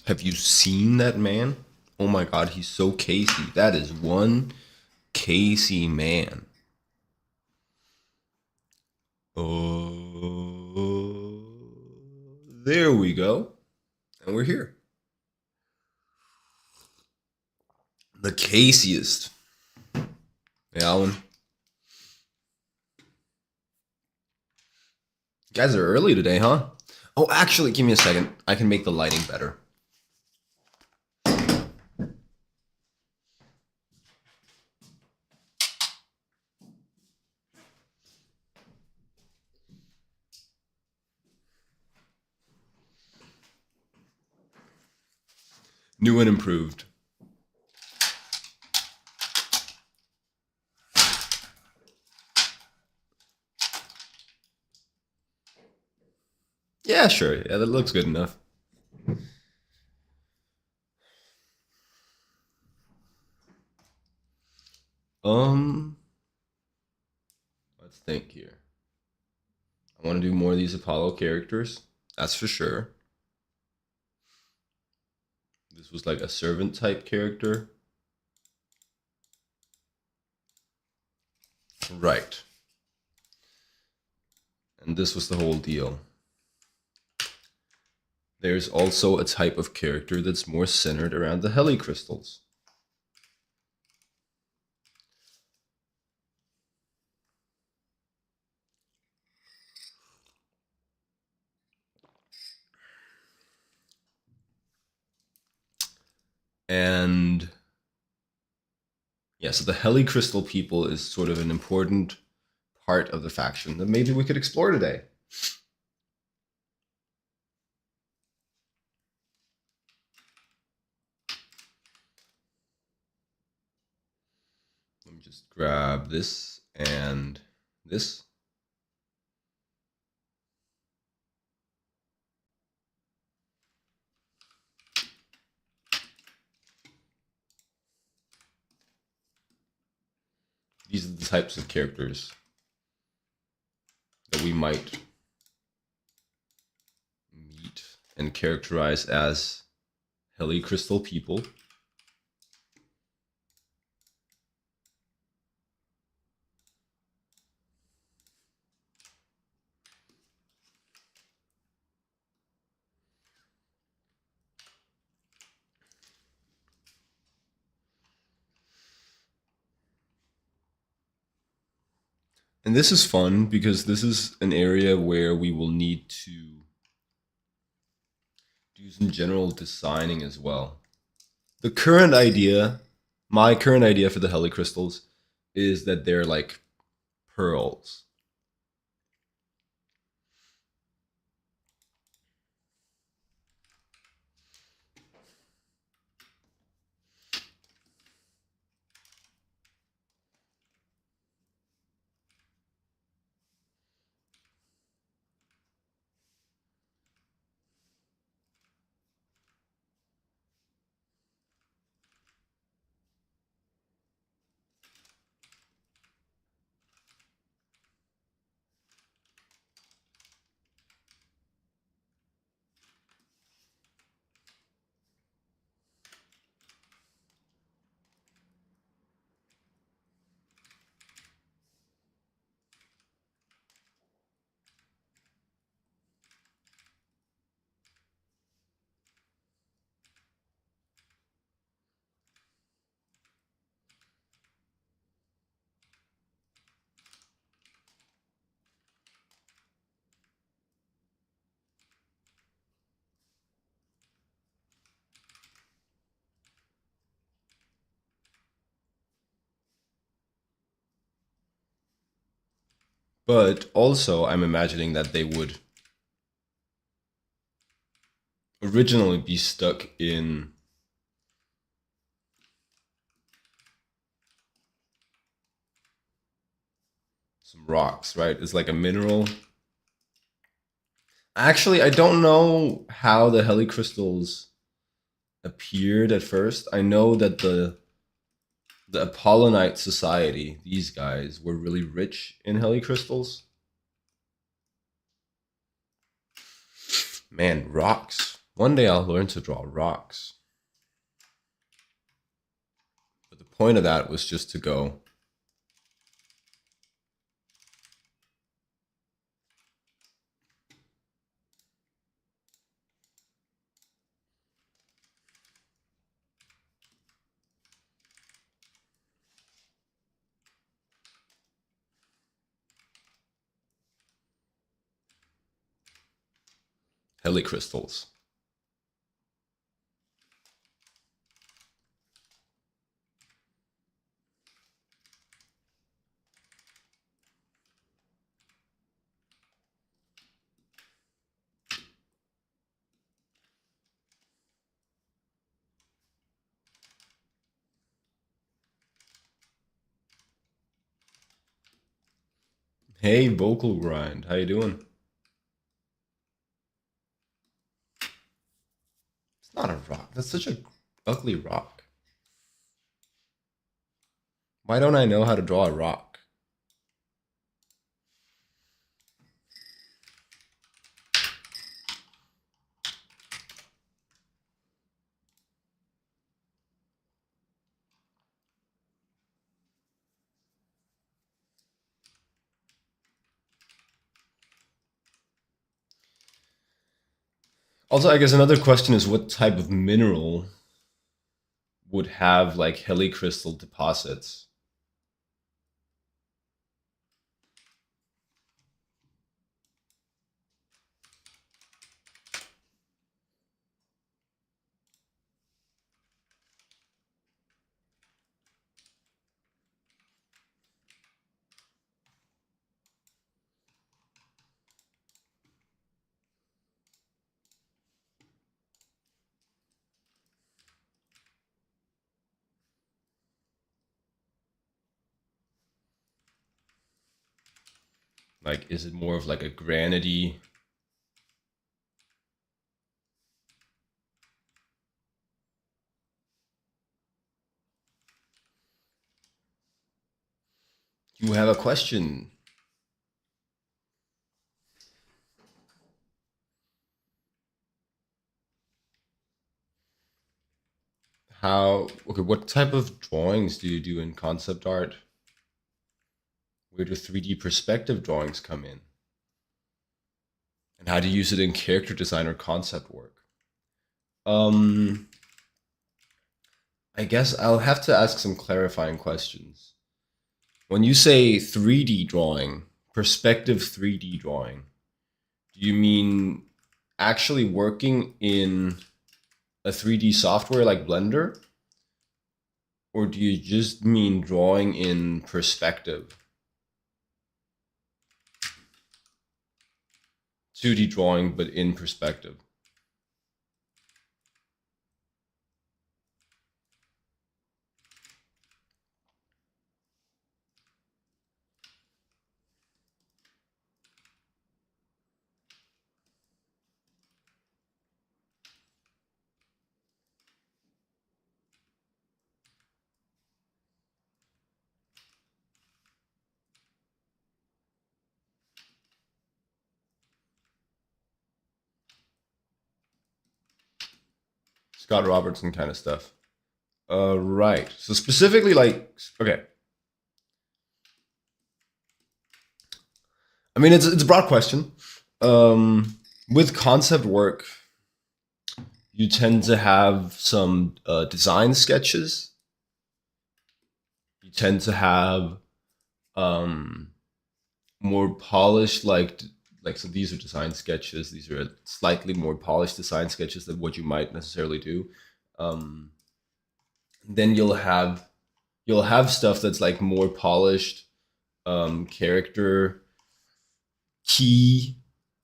Have you seen that man? Oh my god, he's so Casey. That is one Casey man. Oh, there we go. And we're here. The Caseyest. Hey, Alan. You guys are early today, huh? Oh, actually, give me a second. I can make the lighting better. New and improved. Yeah, sure. Yeah, that looks good enough. Um, let's think here. I want to do more of these Apollo characters. That's for sure. This was like a servant type character. Right. And this was the whole deal. There's also a type of character that's more centered around the helicrystals. And yeah, so the helicrystal people is sort of an important part of the faction that maybe we could explore today. Let me just grab this and this. These are the types of characters that we might meet and characterize as helicrystal people. And this is fun because this is an area where we will need to do some general designing as well. The current idea, my current idea for the helicrystals is that they're like pearls. But also, I'm imagining that they would originally be stuck in some rocks, right? It's like a mineral. Actually, I don't know how the helicrystals appeared at first. I know that the Apollonite society, these guys were really rich in helicrystals. Man, rocks. One day I'll learn to draw rocks. But the point of that was just to go, helicrystals. Hey, vocal grind, how you doing? It's not a rock. That's such a ugly rock. Why don't I know how to draw a rock? Also, I guess another question is what type of mineral would have like helicrystal deposits? Like, is it more of like a granity? You have a question. How, okay, what type of drawings do you do in concept art? Where do 3D perspective drawings come in? And how do you use it in character design or concept work? Um, I guess I'll have to ask some clarifying questions. When you say 3D drawing, perspective 3D drawing, do you mean actually working in a 3D software like Blender? Or do you just mean drawing in perspective? 2D drawing, but in perspective. Scott Robertson kind of stuff. Right. So specifically, like, okay. I mean, it's a broad question. With concept work, you tend to have some design sketches. You tend to have um, more polished, like so. These are design sketches. These are slightly more polished design sketches than what you might necessarily do. Um, then you'll have stuff that's like more polished character key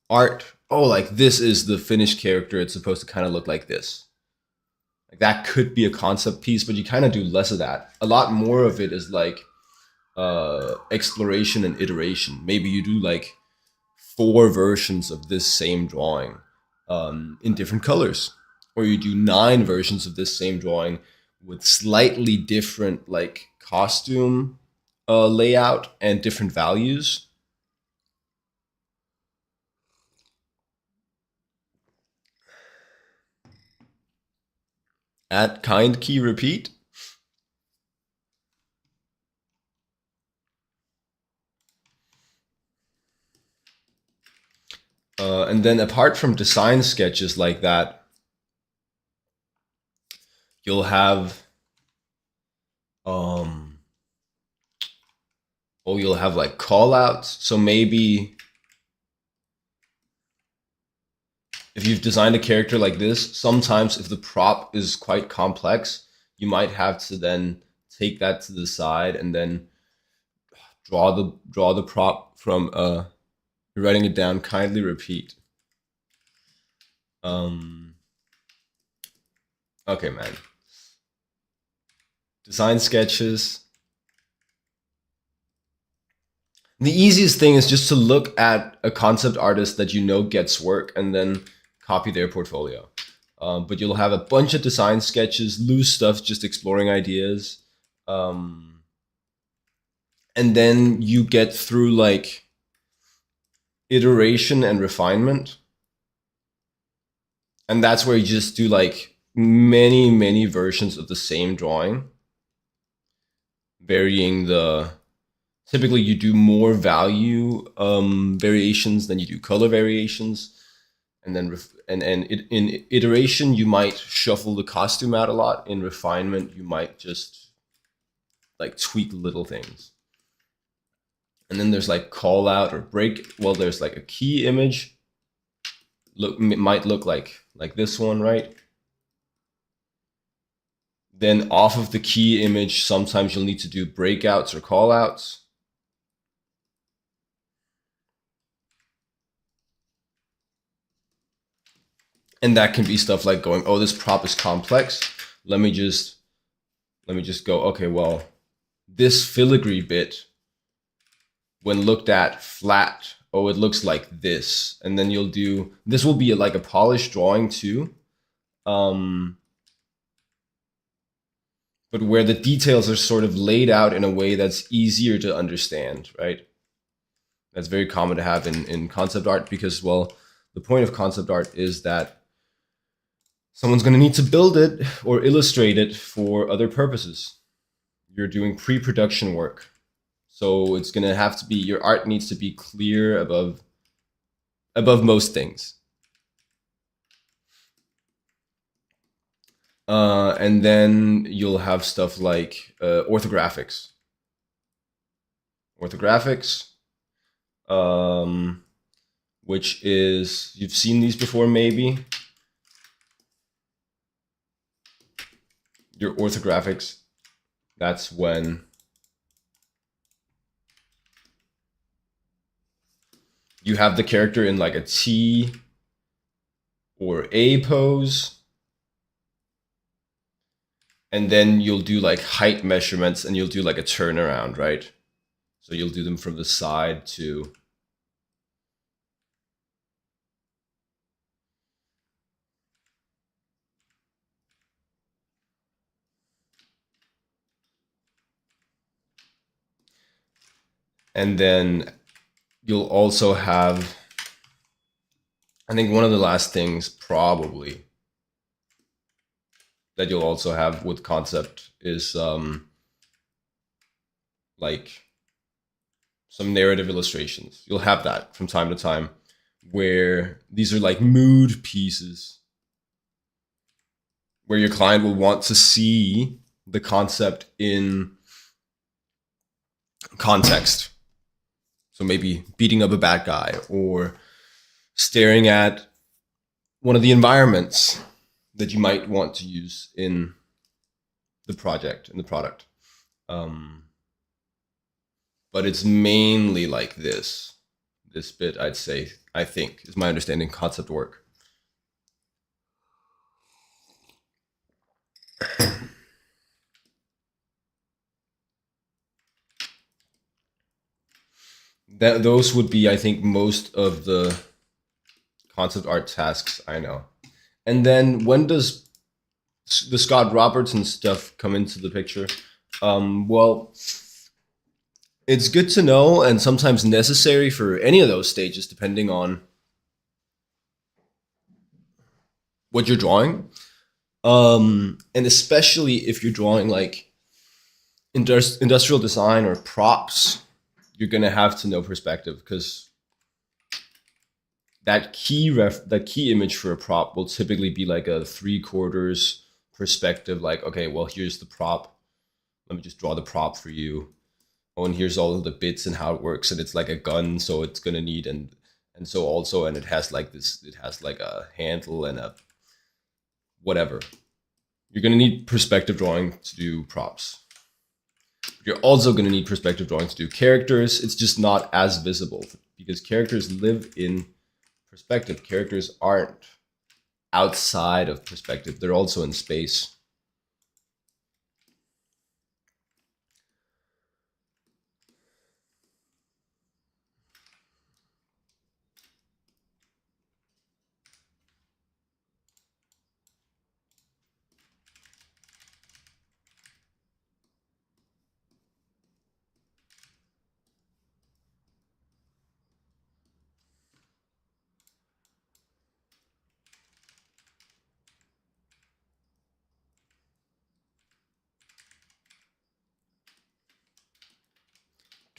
art. Oh, like this is the finished character. It's supposed to kind of look like this. Like that could be a concept piece, but you kind of do less of that. A lot more of it is like exploration and iteration. Maybe you do like 4 versions of this same drawing in different colors, or you do 9 versions of this same drawing with slightly different like costume layout and different values. At kind key repeat. And then apart from design sketches like that, you'll have um you'll have like call outs. So maybe if you've designed a character like this, sometimes if the prop is quite complex, you might have to then take that to the side and then draw the prop from writing it down. Kindly repeat. Okay, man. Design sketches. The easiest thing is just to look at a concept artist that you know gets work and then copy their portfolio. But you'll have a bunch of design sketches, loose stuff, just exploring ideas. And then you get through like iteration and refinement. And that's where you just do like many versions of the same drawing, varying the. Typically, you do more value variations than you do color variations, and then in iteration you might shuffle the costume out a lot. In refinement, you might just like tweak little things. And then there's like call out or break. Well, there's like a key image. It might look like this one, right? Then off of the key image, sometimes you'll need to do breakouts or call outs. And that can be stuff like going, oh, this prop is complex. Let me just go, okay, well, this filigree bit, when looked at flat, oh, it looks like this. And then you'll do, this will be like a polished drawing too. But where the details are sort of laid out in a way that's easier to understand, right? That's very common to have in concept art because, well, the point of concept art is that someone's going to need to build it or illustrate it for other purposes. You're doing pre-production work. So it's going to have to be, your art needs to be clear above most things. And then you'll have stuff like orthographics. Which is, you've seen these before maybe. Your orthographics, that's when you have the character in like a T or A pose. And then you'll do like height measurements and you'll do like a turnaround, right? So you'll do them from the side to. And then you'll also have, I think one of the last things probably that you'll also have with concept is like some narrative illustrations. You'll have that from time to time where these are like mood pieces where your client will want to see the concept in context. So maybe beating up a bad guy or staring at one of the environments that you might want to use in the project, in the product. But it's mainly like this bit, I'd say, I think, is my understanding, concept work. Those would be, I think, most of the concept art tasks I know. And then when does the Scott Robertson stuff come into the picture? Well, it's good to know and sometimes necessary for any of those stages, depending on what you're drawing. And especially if you're drawing like industrial design or props, you're gonna have to know perspective because that key image for a prop will typically be like a 3/4 perspective. Like, okay, well, here's the prop. Let me just draw the prop for you. Oh, and here's all of the bits and how it works. And it's like a gun, so it's gonna need and so also, and it has like this. It has like a handle and a whatever. You're gonna need perspective drawing to do props. You're also going to need perspective drawing to do characters. It's just not as visible because characters live in perspective. Characters aren't outside of perspective. They're also in space.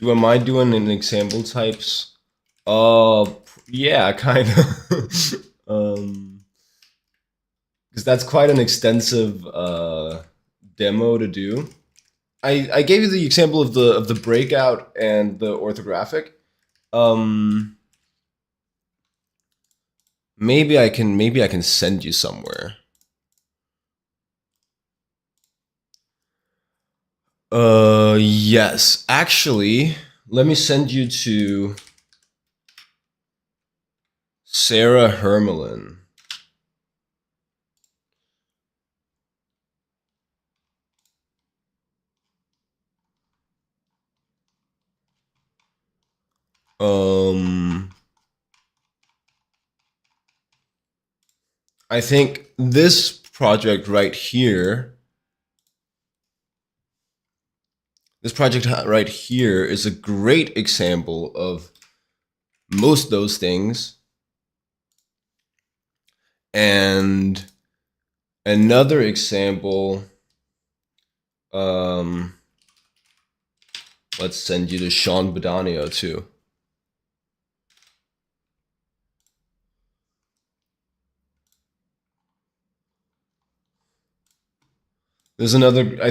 Am I doing an example types? Yeah, kind of. Because that's quite an extensive demo to do. I gave you the example of the breakout and the orthographic. Um, maybe I can send you somewhere. Yes. Actually, let me send you to Sarah Hermelin. Um, I think this project right here, is a great example of most of those things. And another example, um, let's send you to Sean Badanio too. I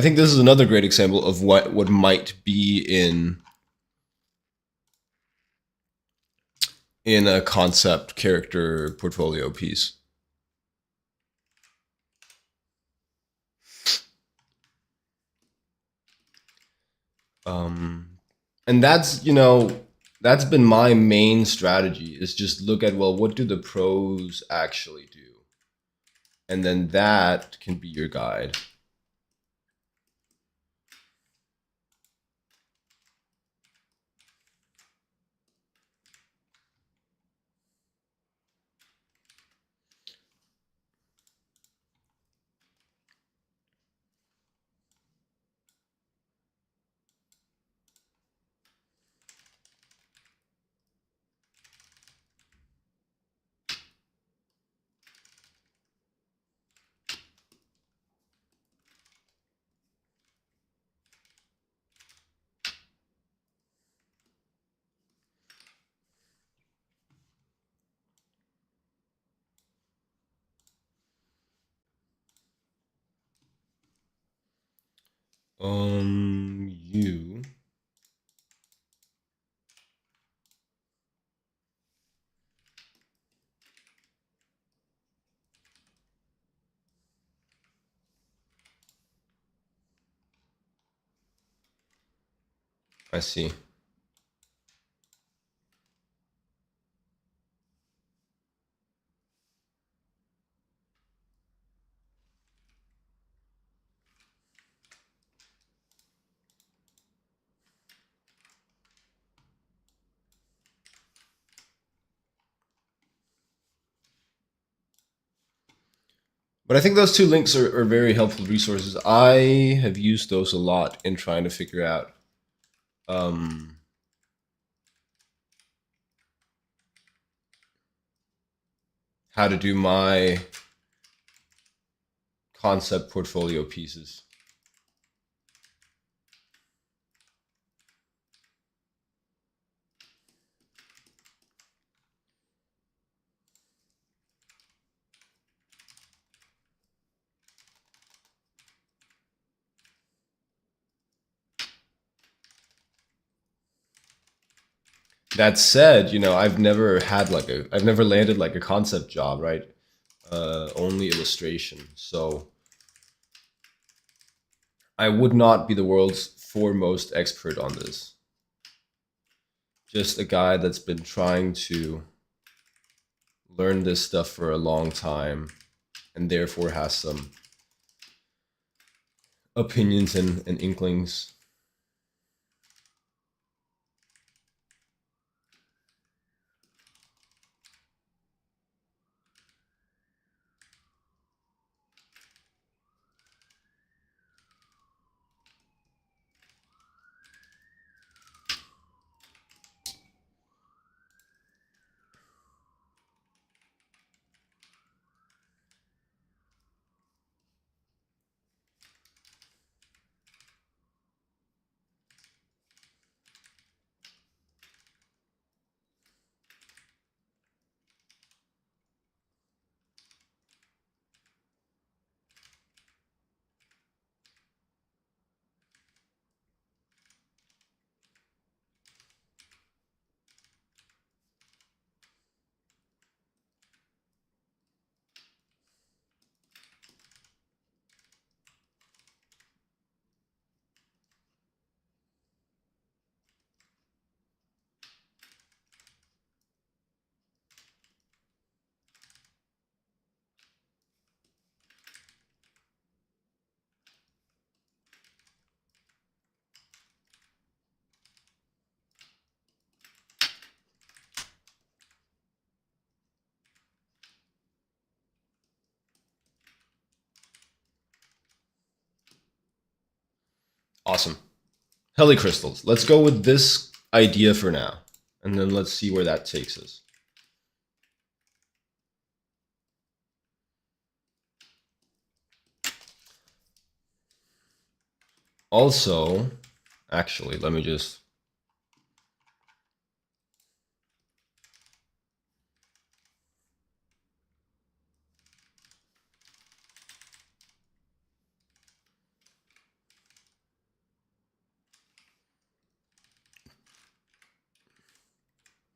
think this is another great example of what might be in a concept character portfolio piece. Um, and that's been my main strategy is just look at, well, what do the pros actually do? And then that can be your guide. You. I see. But I think those two links are very helpful resources. I have used those a lot in trying to figure out um, how to do my concept portfolio pieces. That said, I've never landed like a concept job, right? Only illustration. So I would not be the world's foremost expert on this. Just a guy that's been trying to learn this stuff for a long time and therefore has some opinions and inklings. Awesome. Helicrystals. Let's go with this idea for now, and then let's see where that takes us. Also, actually, let me just...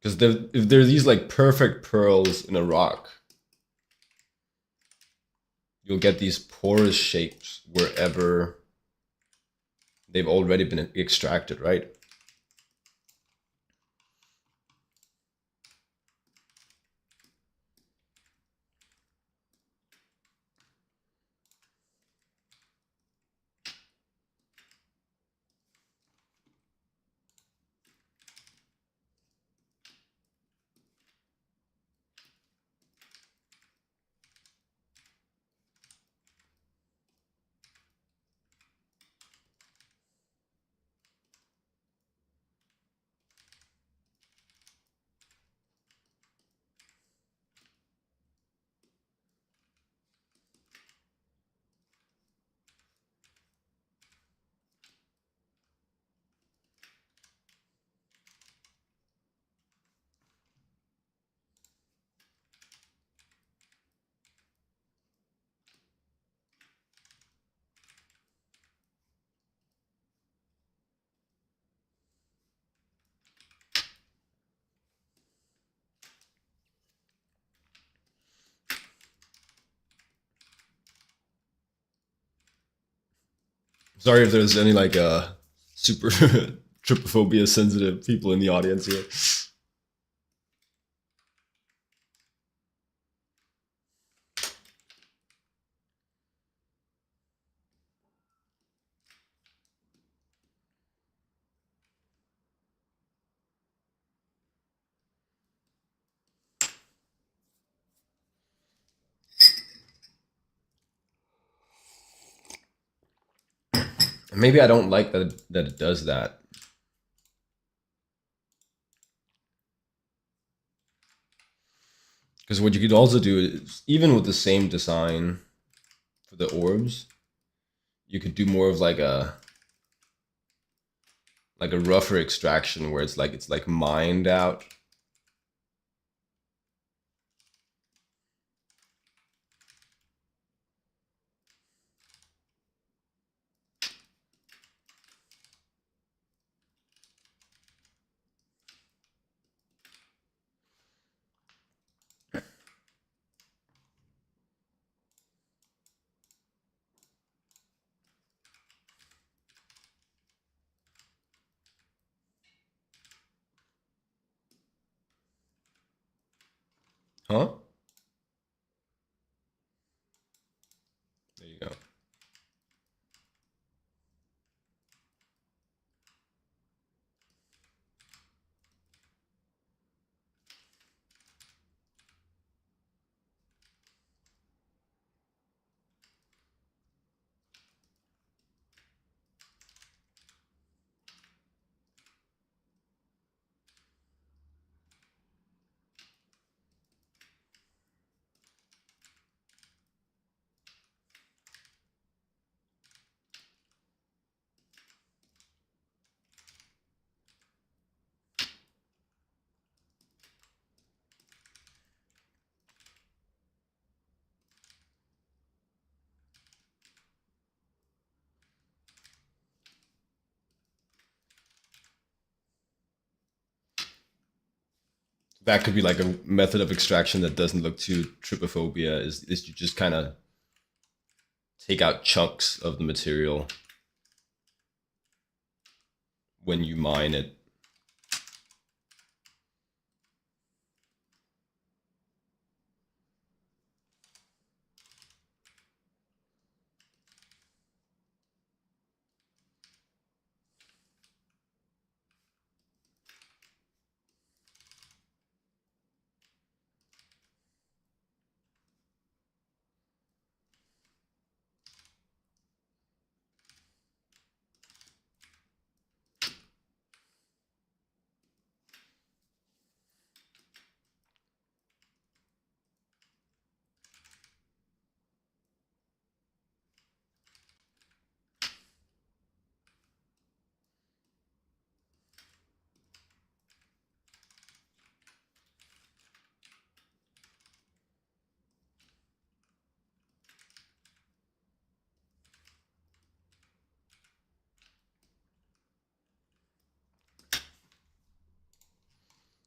Because if there are these like perfect pearls in a rock, you'll get these porous shapes wherever they've already been extracted, right? Sorry if there's any like super trypophobia sensitive people in the audience here. Maybe I don't like that it does that. Because what you could also do is, even with the same design, for the orbs, you could do more of like a rougher extraction where it's like mined out. Huh? There you go. That could be like a method of extraction that doesn't look too trypophobia. Is you just kind of take out chunks of the material when you mine it.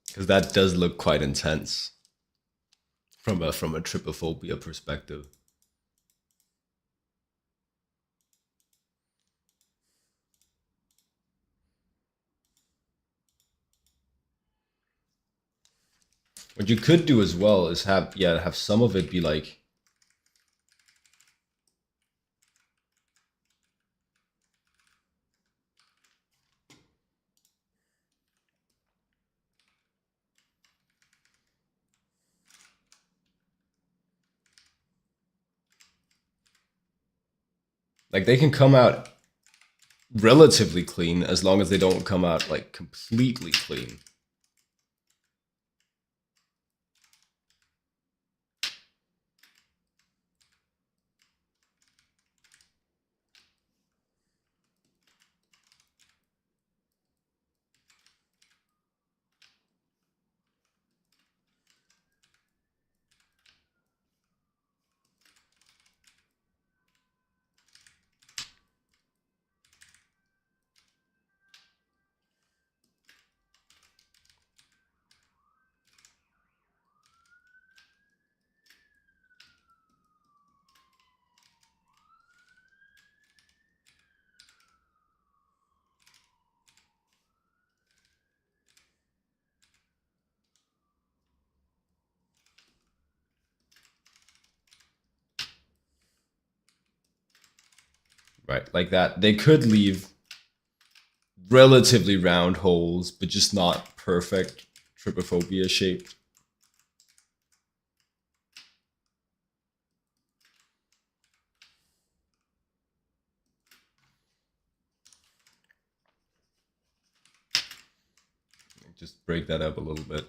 Because that does look quite intense from a trypophobia perspective. What you could do as well is have some of it be like they can come out relatively clean as long as they don't come out like completely clean. Right, like that. They could leave relatively round holes, but just not perfect trypophobia shape. Just break that up a little bit.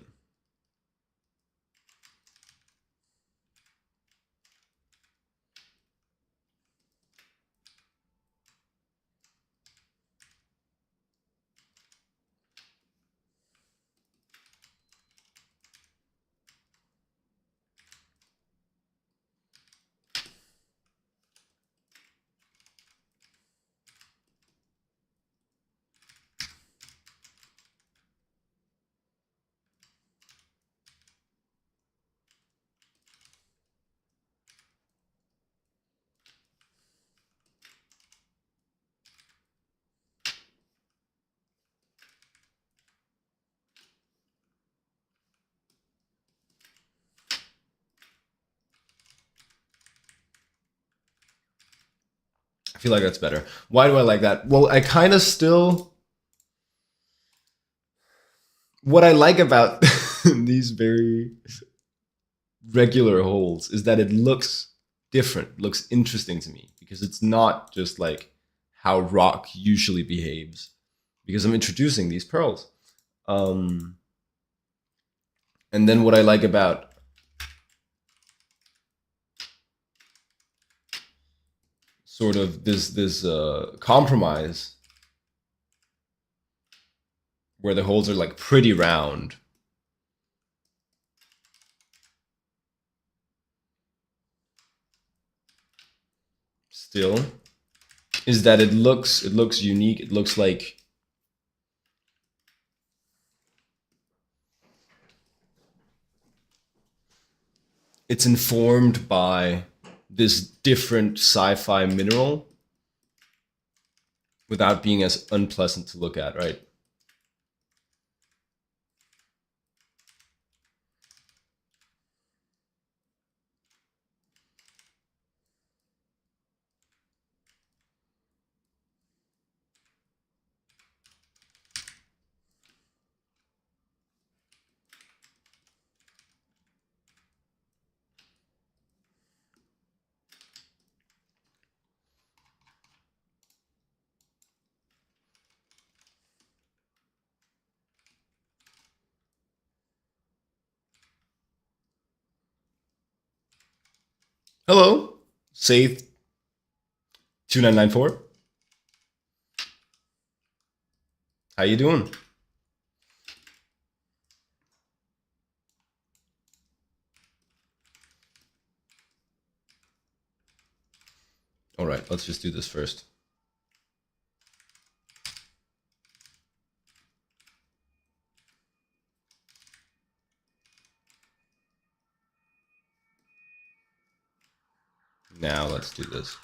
I feel like that's better. Why do I like that? Well, I kind of still. What I like about these very regular holes is that it looks different, looks interesting to me because it's not just like how rock usually behaves. Because I'm introducing these pearls. Um, and then what I like about sort of this compromise where the holes are like pretty round. Still, is that it looks unique. It looks like it's informed by this different sci-fi mineral without being as unpleasant to look at, right? Hello, Saith 2994. How you doing? All right, let's just do this first. Now let's do this.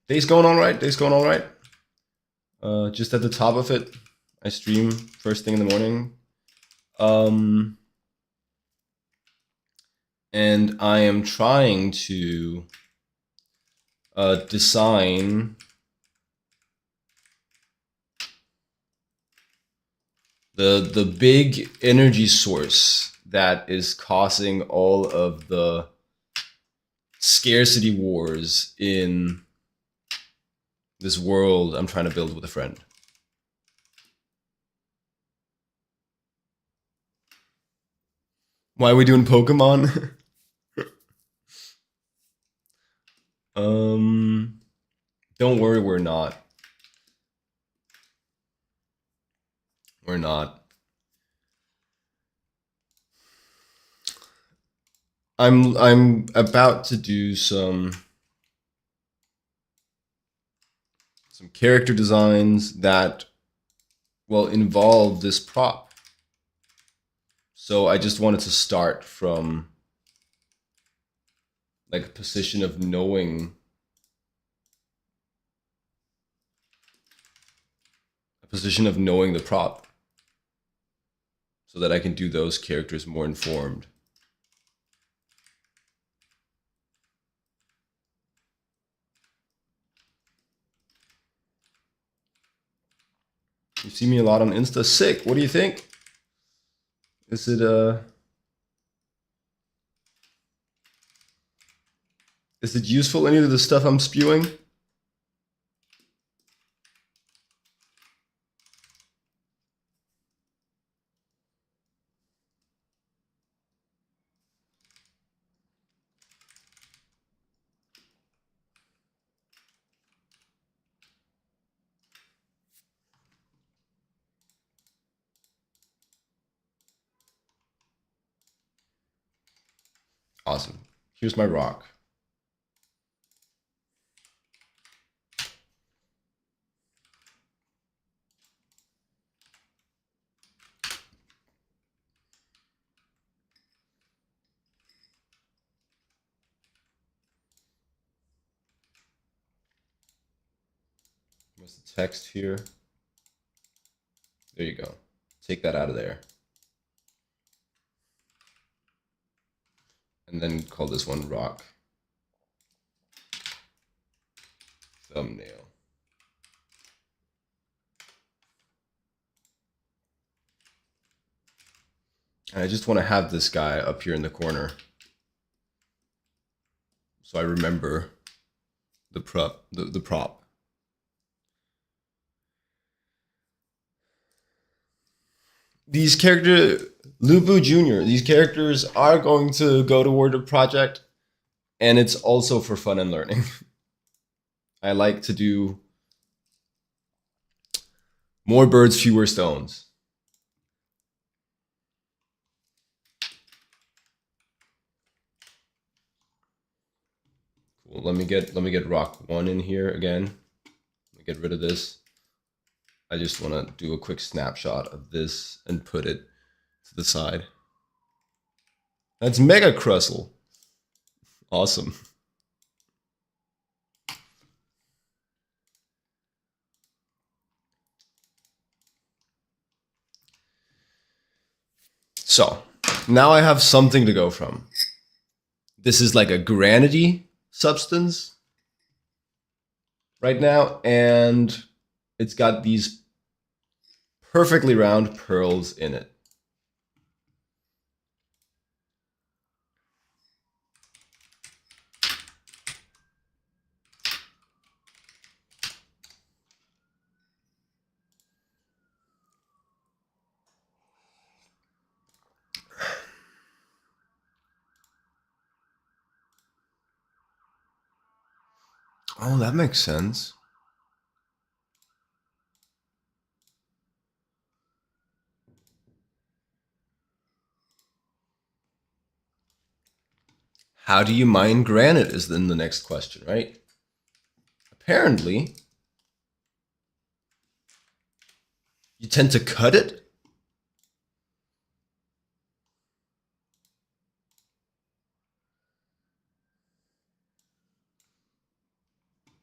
Day's going all right. Day's going all right. Just at the top of it, I stream first thing in the morning. And I am trying to design the big energy source that is causing all of the scarcity wars in this world I'm trying to build with a friend. Why are we doing Pokemon? Don't worry, we're not. We're not. I'm about to do some character designs that will involve this prop. So I just wanted to start from like a position of knowing the prop so that I can do those characters more informed. You see me a lot on Insta. Sick. What do you think? Is it useful, any of the stuff I'm spewing? Awesome. Here's my rock. Where's the text here? There you go. Take that out of there. And then call this one rock thumbnail. And I just want to have this guy up here in the corner, so I remember the prop. The prop. These Lubu Jr., these characters are going to go toward a project, and it's also for fun and learning. I like to do more birds, fewer stones. Cool. Let me get rock 1 in here again. Let me get rid of this. I just want to do a quick snapshot of this and put it to the side. That's Mega Crustle. Awesome. So now I have something to go from. This is like a granity substance right now, and it's got these perfectly round pearls in it. Oh, that makes sense. How do you mine granite is then the next question, right? Apparently, you tend to cut it.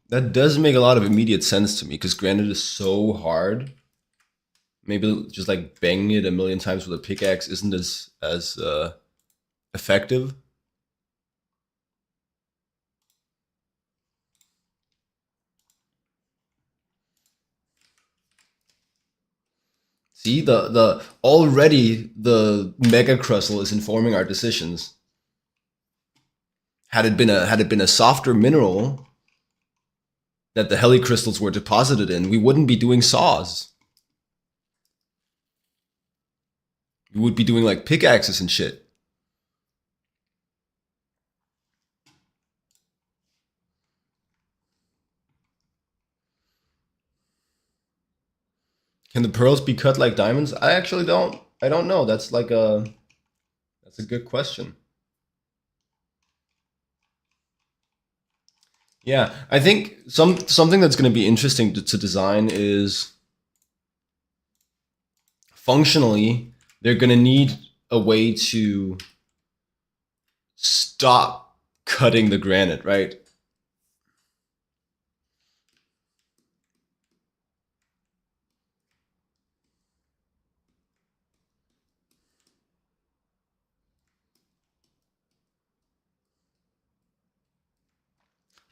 That does make a lot of immediate sense to me because granite is so hard. Maybe just like banging it a million times with a pickaxe isn't as effective. See, the already the mega crustle is informing our decisions. Had it been a softer mineral that the helicrystals were deposited in, we wouldn't be doing saws. We would be doing like pickaxes and shit. Can the pearls be cut like diamonds? I actually don't. I don't know. That's a good question. Yeah, I think something that's going to be interesting to design is functionally they're going to need a way to stop cutting the granite, right?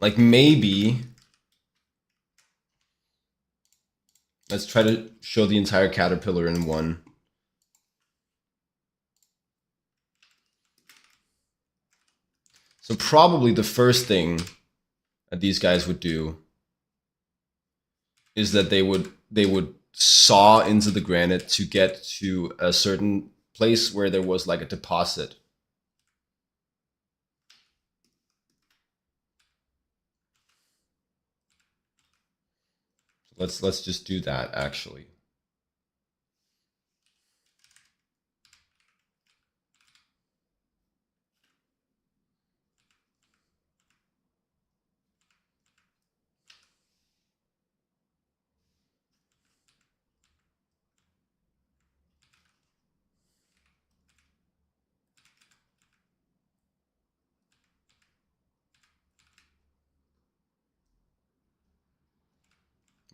Like maybe let's try to show the entire caterpillar in one. So probably the first thing that these guys would do is that they would saw into the granite to get to a certain place where there was like a deposit. Let's just do that actually.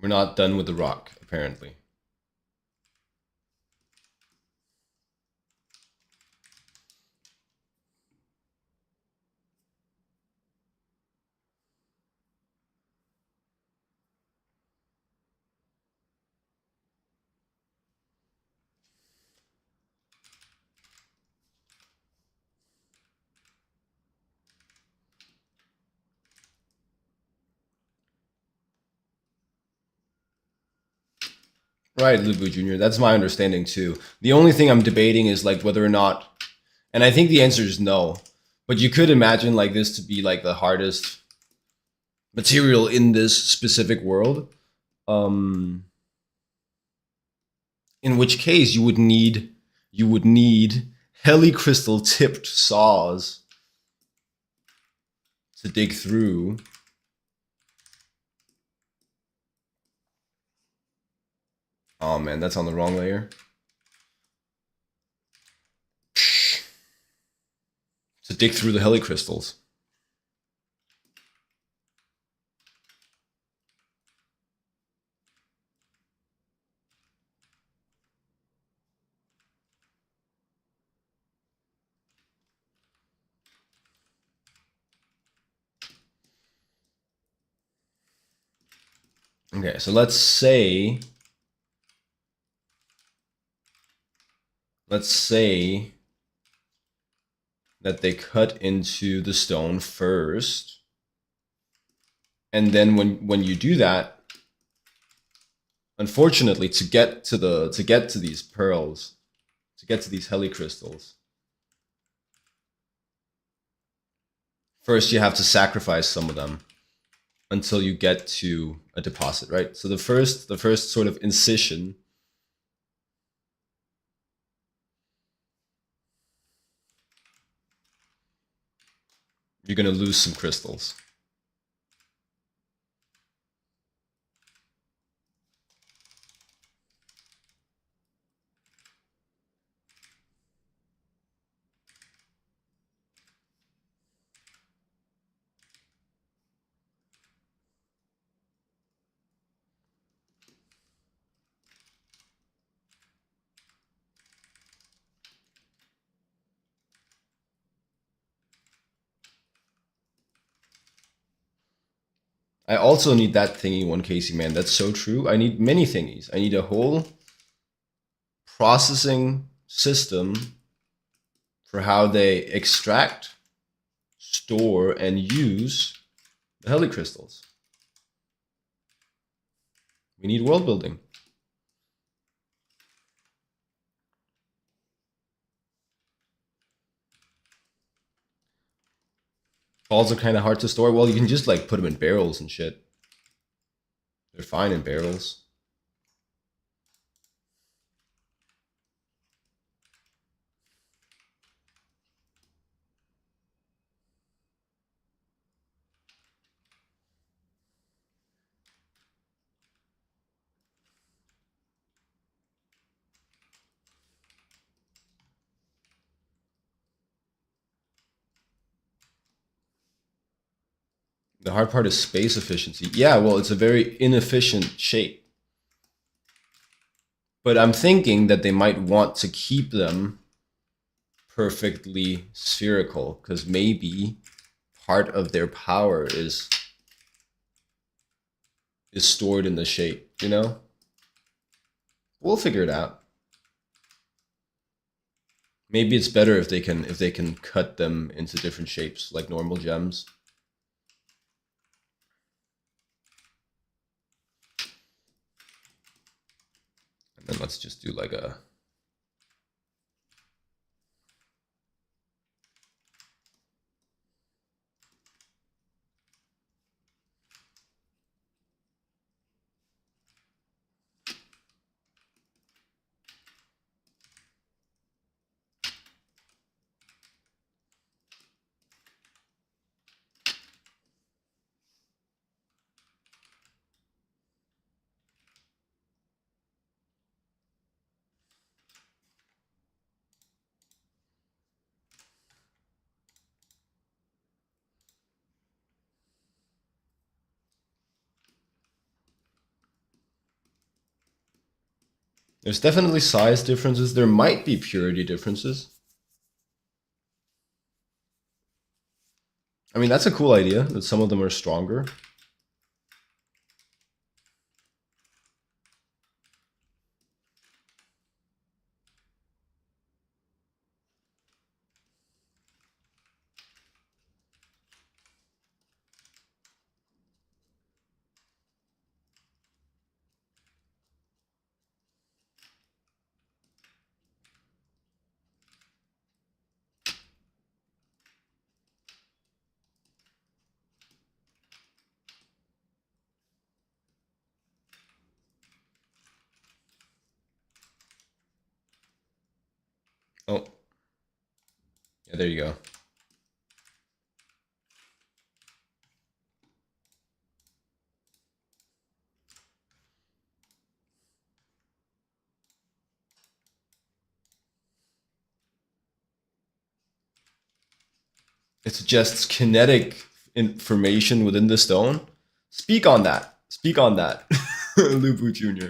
We're not done with the rock, apparently. Right, Lubu Jr. That's my understanding too. The only thing I'm debating is like whether or not, and I think the answer is no. But you could imagine like this to be like the hardest material in this specific world. Um, in which case you would need helicrystal tipped saws to dig through. Oh man, that's on the wrong layer. To dig through the helicrystals. Okay, so let's say that they cut into the stone first, and then when you do that, unfortunately, to get to these pearls, to get to these helicrystals, first you have to sacrifice some of them until you get to a deposit, right? So the first sort of incision, you're gonna lose some crystals. I also need that thingy one, Casey, man. That's so true. I need many thingies. I need a whole processing system for how they extract, store, and use the helicrystals. We need world building. Balls are kind of hard to store. Well, you can just like put them in barrels and shit. They're fine in barrels. The hard part is space efficiency. Yeah, well, it's a very inefficient shape. But I'm thinking that they might want to keep them perfectly spherical because maybe part of their power is stored in the shape, you know? We'll figure it out. Maybe it's better if they can cut them into different shapes like normal gems. And then let's just do like a There's definitely size differences. There might be purity differences. I mean, that's a cool idea that some of them are stronger. Oh, yeah, there you go. It suggests kinetic information within the stone. Speak on that. Speak on that, Lubu Jr.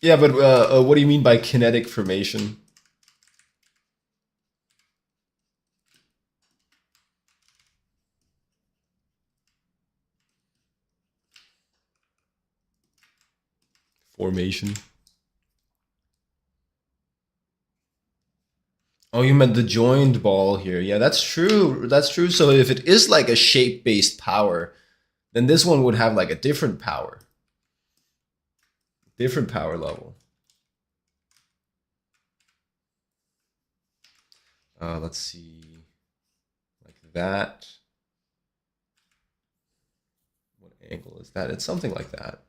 Yeah, but what do you mean by kinetic formation? Formation. Oh, you meant the joined ball here. Yeah, that's true. That's true. So if it is like a shape-based power, then this one would have like a different power level. Let's see, like that. What angle is that? It's something like that.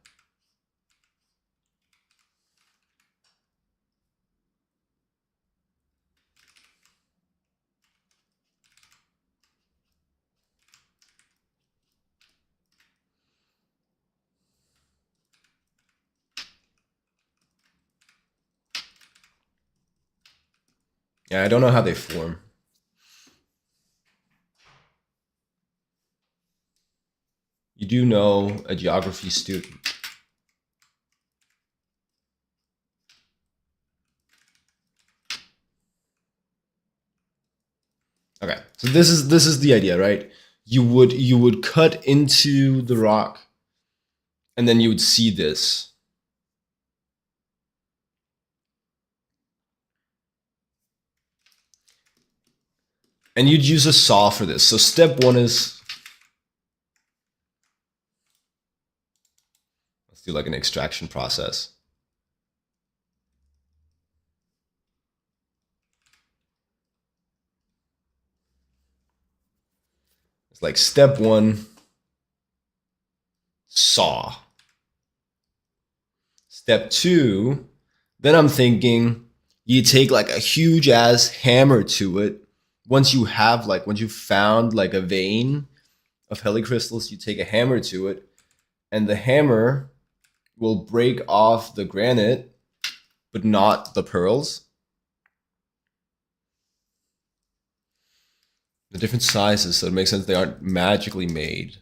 Yeah, I don't know how they form. You do know a geography student. Okay, so this is the idea, right? You would cut into the rock, and then you would see this. And you'd use a saw for this. So step one is, let's do like an extraction process. It's like step one, saw. Step two, then I'm thinking you take like a huge ass hammer to it. Once you've found like a vein of helicrystals, you take a hammer to it, and the hammer will break off the granite, but not the pearls. The different sizes, so it makes sense they aren't magically made.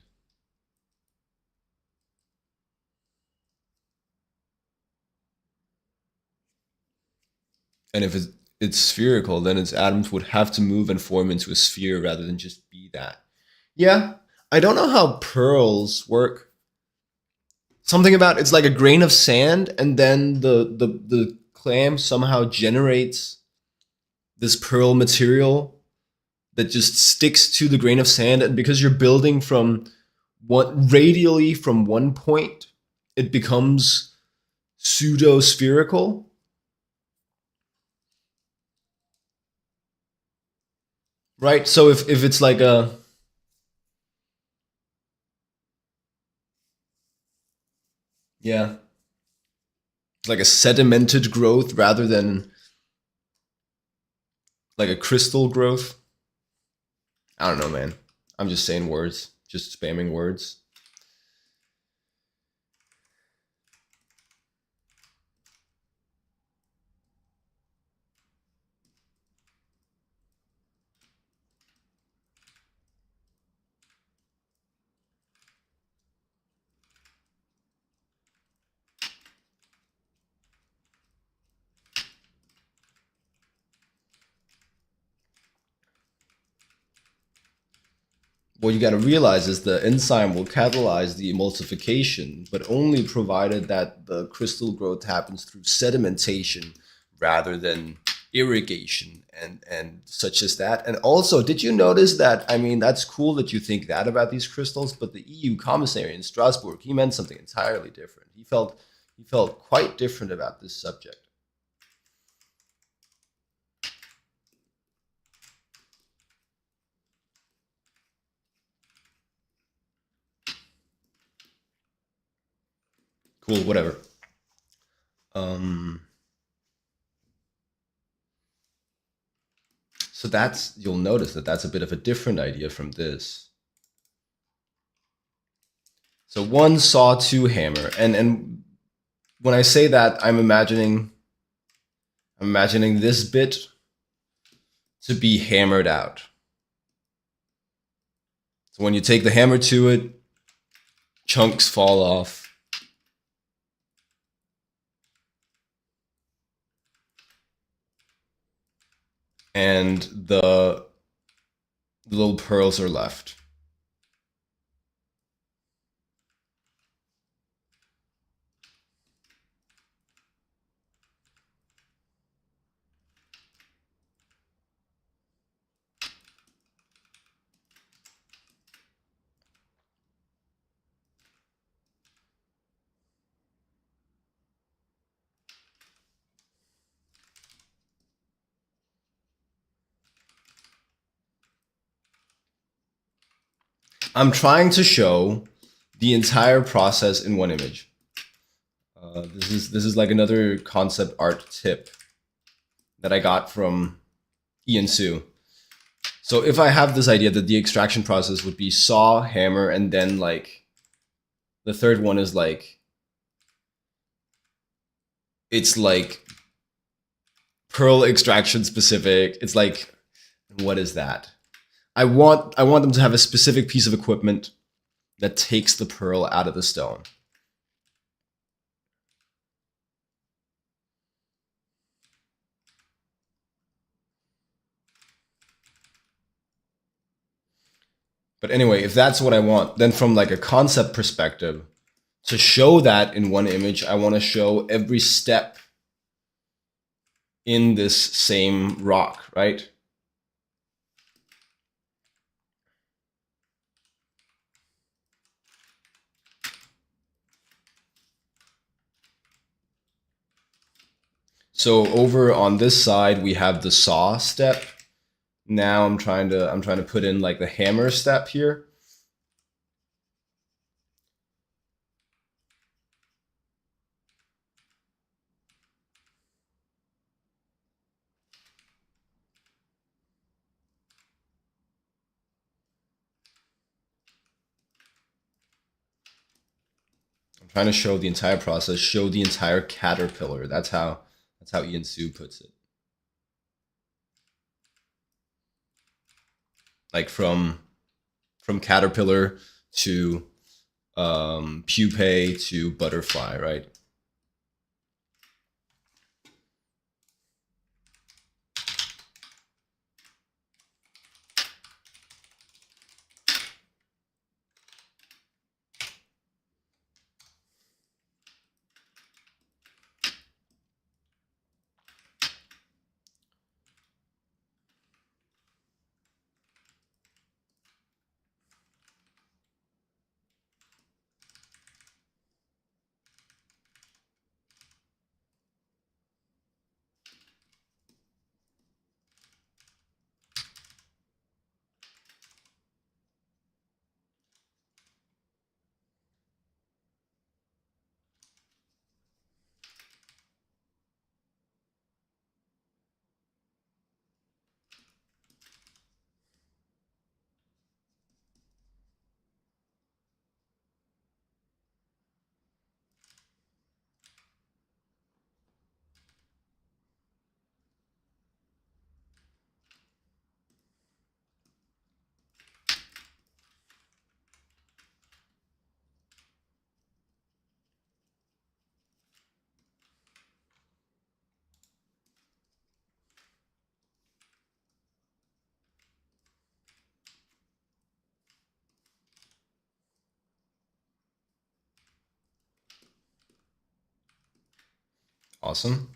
And if it's spherical, then its atoms would have to move and form into a sphere rather than just be that. Yeah, I don't know how pearls work. Something about it's like a grain of sand, and then the clam somehow generates this pearl material that just sticks to the grain of sand, and because you're building from one radially from one point, it becomes pseudo spherical. Right? So if it's like a, yeah, it's like a sedimented growth rather than like a crystal growth. I don't know, man. I'm just saying words, just spamming words. what you got to realize is the enzyme will catalyze the emulsification, but only provided that the crystal growth happens through sedimentation rather than irrigation and such as that. And also, did you notice that? I mean, that's cool that you think that about these crystals, but the EU commissary in Strasbourg, he meant something entirely different. He felt quite different about this subject. Cool, whatever. Um, so that's, you'll notice that that's a bit of a different idea from this. So one saw, two hammer, and when I say that, I'm imagining this bit to be hammered out. So when you take the hammer to it, chunks fall off. And the little pearls are left. I'm trying to show the entire process in one image. This is like another concept art tip that I got from Ian Su. So if I have this idea that the extraction process would be saw, hammer, and then like the third one is like, it's like pearl extraction specific. It's like, what is that? I want them to have a specific piece of equipment that takes the pearl out of the stone. But anyway, if that's what I want, then from like a concept perspective, to show that in one image, I want to show every step in this same rock, right? So over on this side, we have the saw step. Now I'm trying to put in like the hammer step here. I'm trying to show the entire process, show the entire caterpillar. That's how Ian Su puts it. Like from caterpillar to pupae to butterfly, right? Awesome.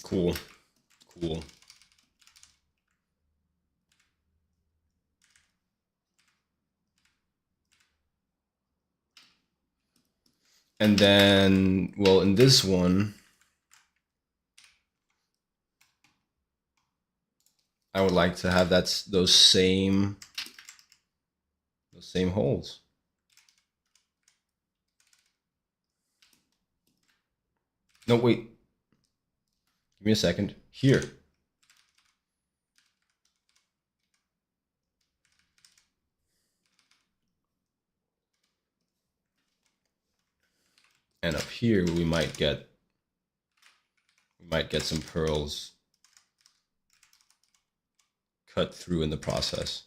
Cool. Cool. And then, well, in this one, I would like to have those same holes. No, wait. Give me a second. Here. And up here we might get some pearls cut through in the process.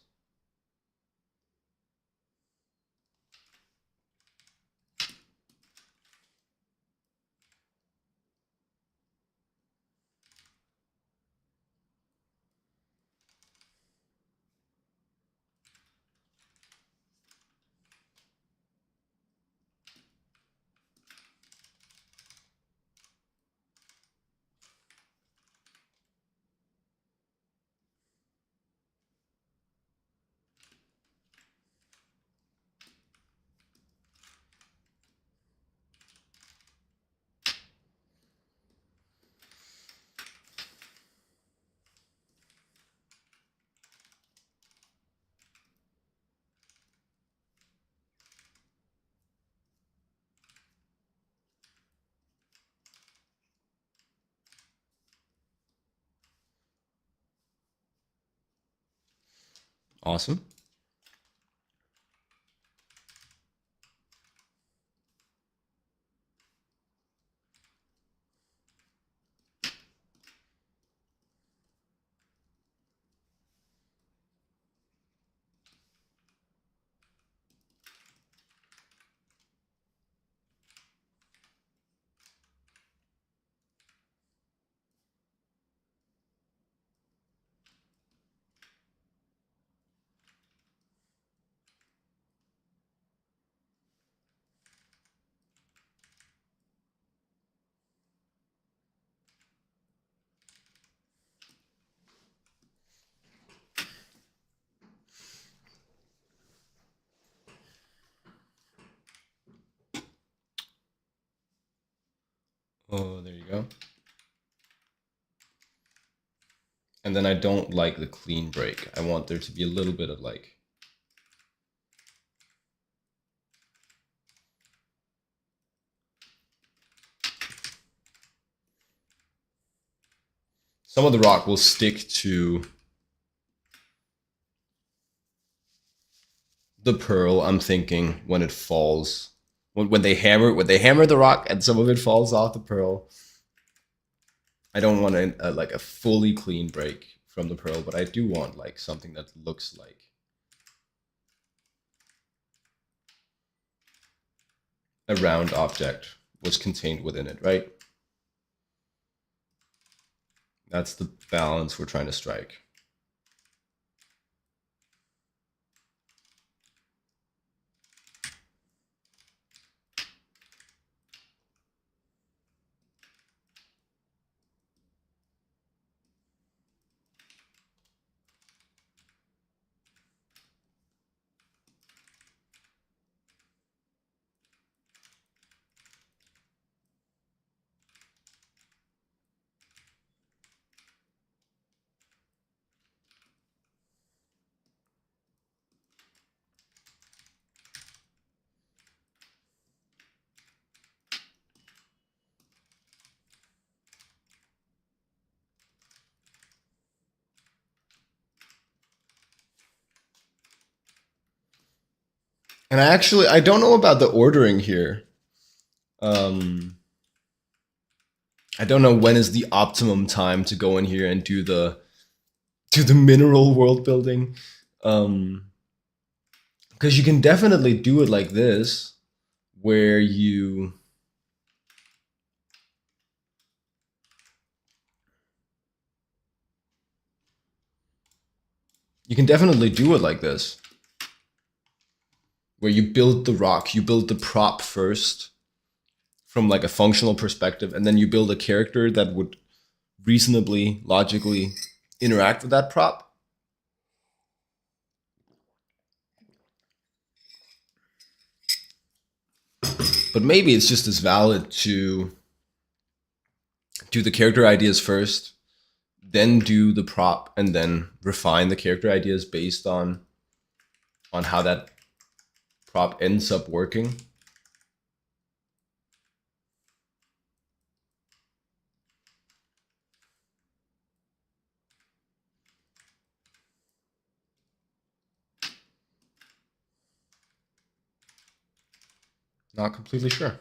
Awesome. Oh, there you go. And then I don't like the clean break. I want there to be a little bit of like some of the rock will stick to the pearl, I'm thinking, when it falls. When they hammer the rock and some of it falls off the pearl. I don't want like a fully clean break from the pearl, but I do want like something that looks like a round object was contained within it, right? That's the balance we're trying to strike. And I don't know about the ordering here. Um, I don't know when is the optimum time to go in here and do the mineral world building. Um, because you can definitely do it like this, where you can definitely do it like this, where you build the rock, you build the prop first from like a functional perspective, and then you build a character that would reasonably, logically interact with that prop. But maybe it's just as valid to do the character ideas first, then do the prop, and then refine the character ideas based on how that prop ends up working. Not completely sure.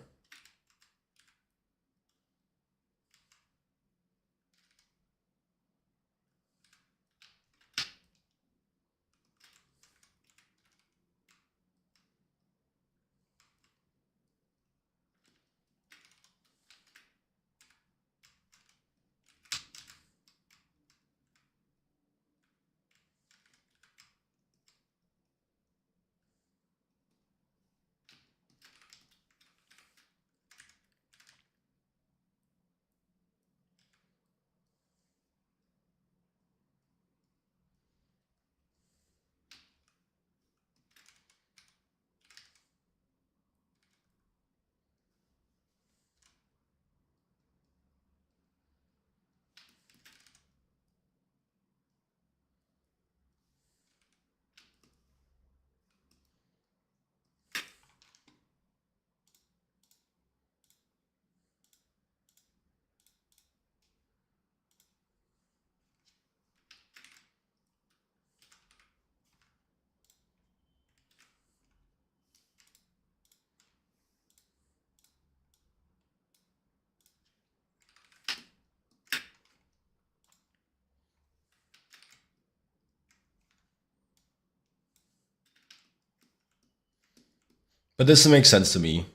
But this makes sense to me.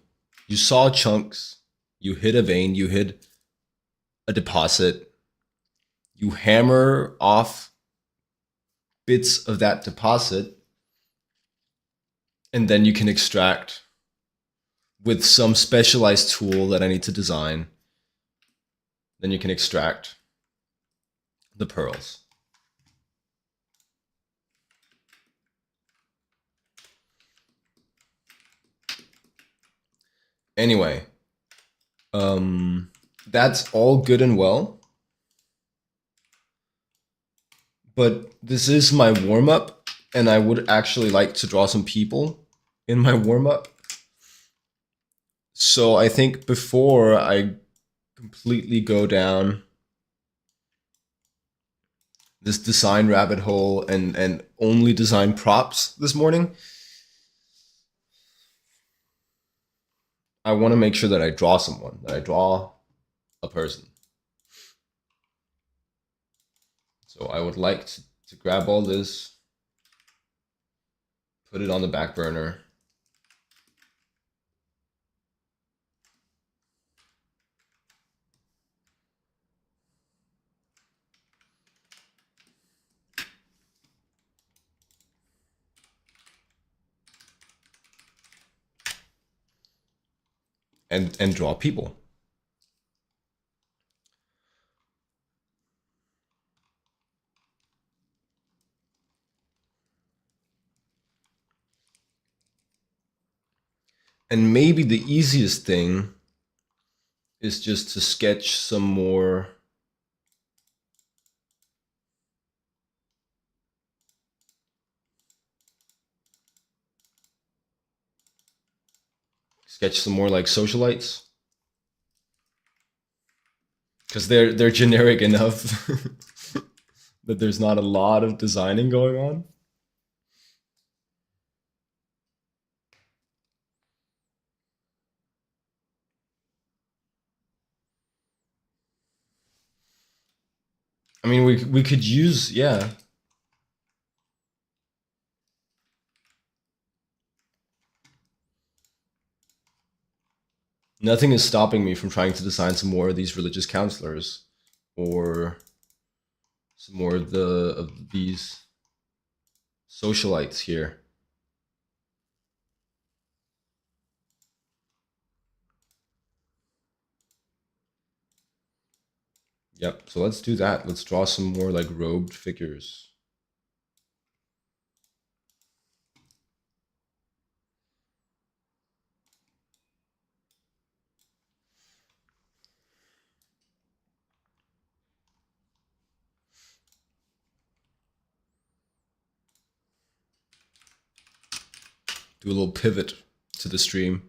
You saw chunks, you hit a vein, you hit a deposit, you hammer off bits of that deposit, and then you can extract with some specialized tool that I need to design. Then you can extract the pearls. Anyway, that's all good and well, but this is my warm up, and I would actually like to draw some people in my warm up. So I think before I completely go down this design rabbit hole and only design props this morning, I want to make sure that I draw someone, that I draw a person. So I would like to grab all this, put it on the back burner, and draw people. And maybe the easiest thing is just to sketch some more like socialites, because they're generic enough that there's not a lot of designing going on. I mean, we could use, yeah. Nothing is stopping me from trying to design some more of these religious counselors, or some more of these socialites here. Yep. So let's do that. Let's draw some more like robed figures. Do a little pivot to the stream.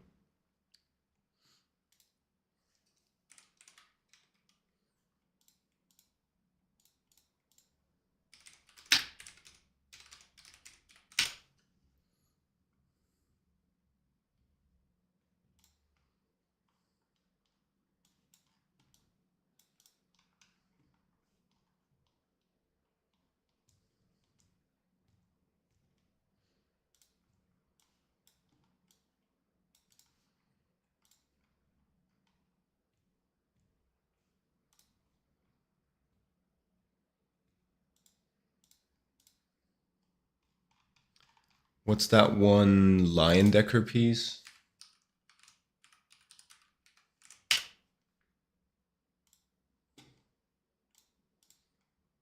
What's that one Lion Decker piece?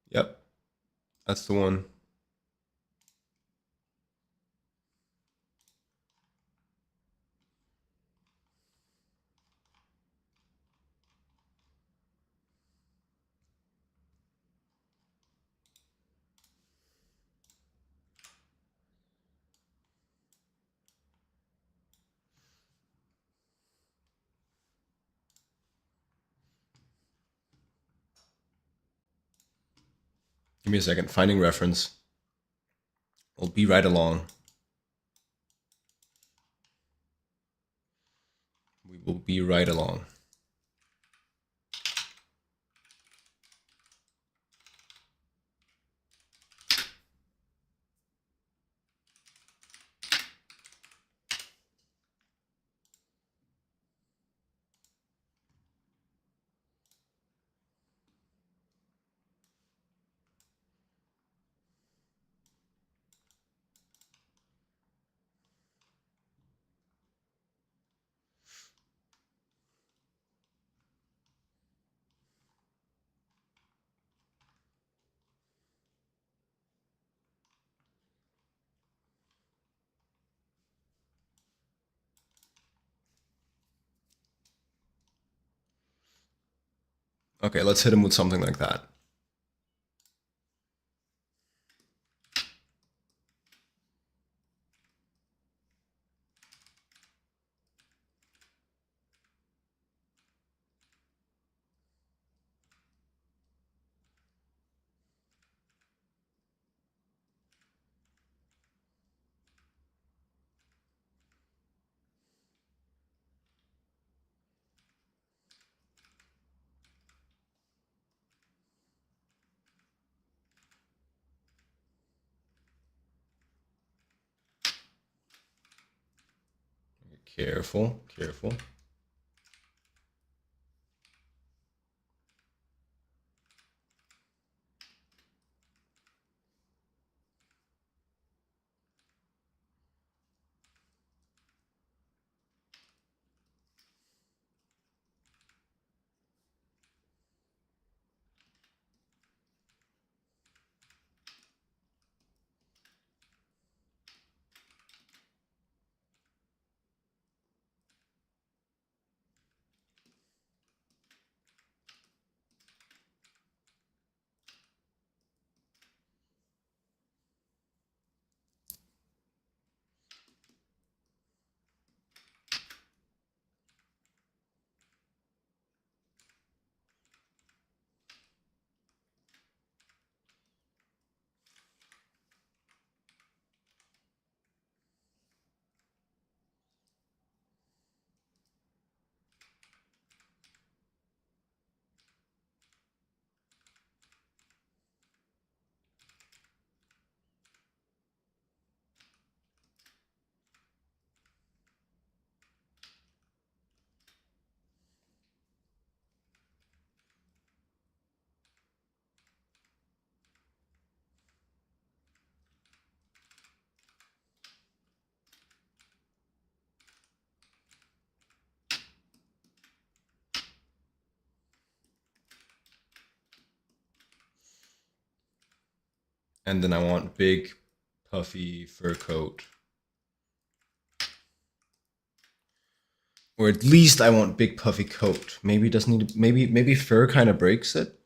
Yep, that's the one. Give me a second. Finding reference. We'll be right along. We will be right along. Okay, let's hit him with something like that. Careful, careful. And then I want big, puffy fur coat. Or at least I want big, puffy coat. Maybe it doesn't need to, maybe fur kind of breaks it.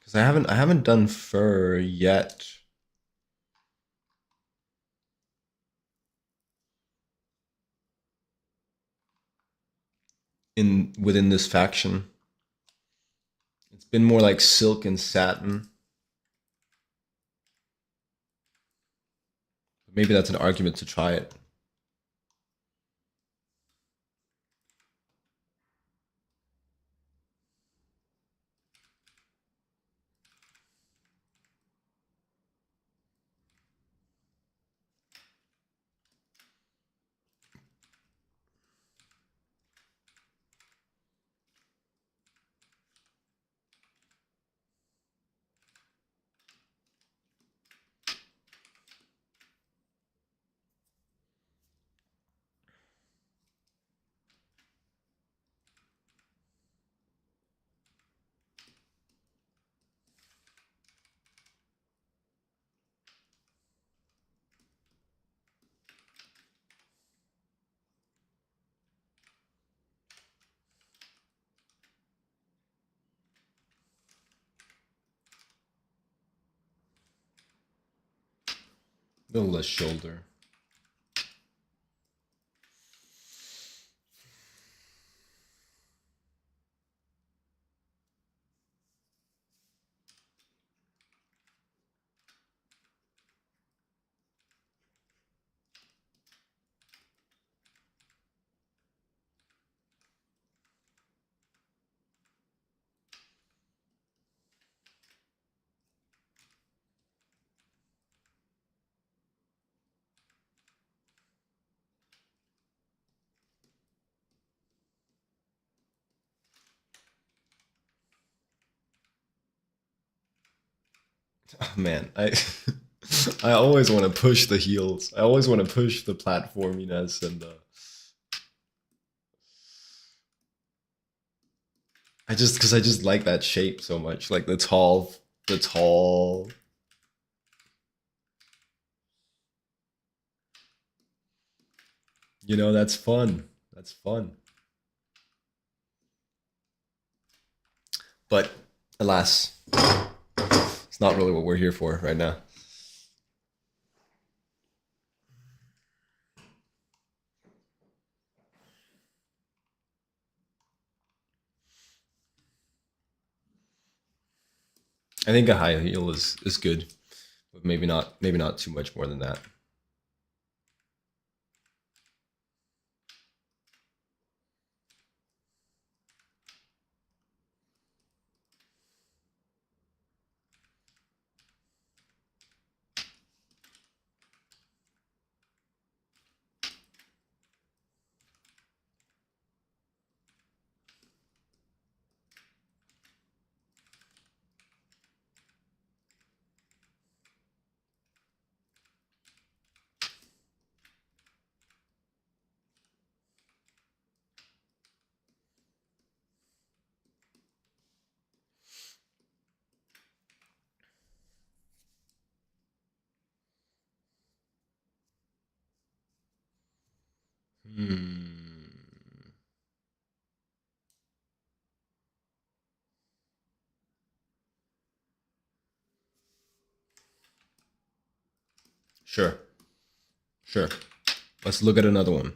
Because I haven't done fur yet. In within this faction. It's been more like silk and satin. Maybe that's an argument to try it. A little less shoulder. Oh, man, I always want to push the heels. I always want to push the platforminess and the. I just like that shape so much, like the tall. That's fun. That's fun. But alas, it's not really what we're here for right now. I think a high heel is good, but maybe not too much more than that. Hmm. Sure, sure. Let's look at another one.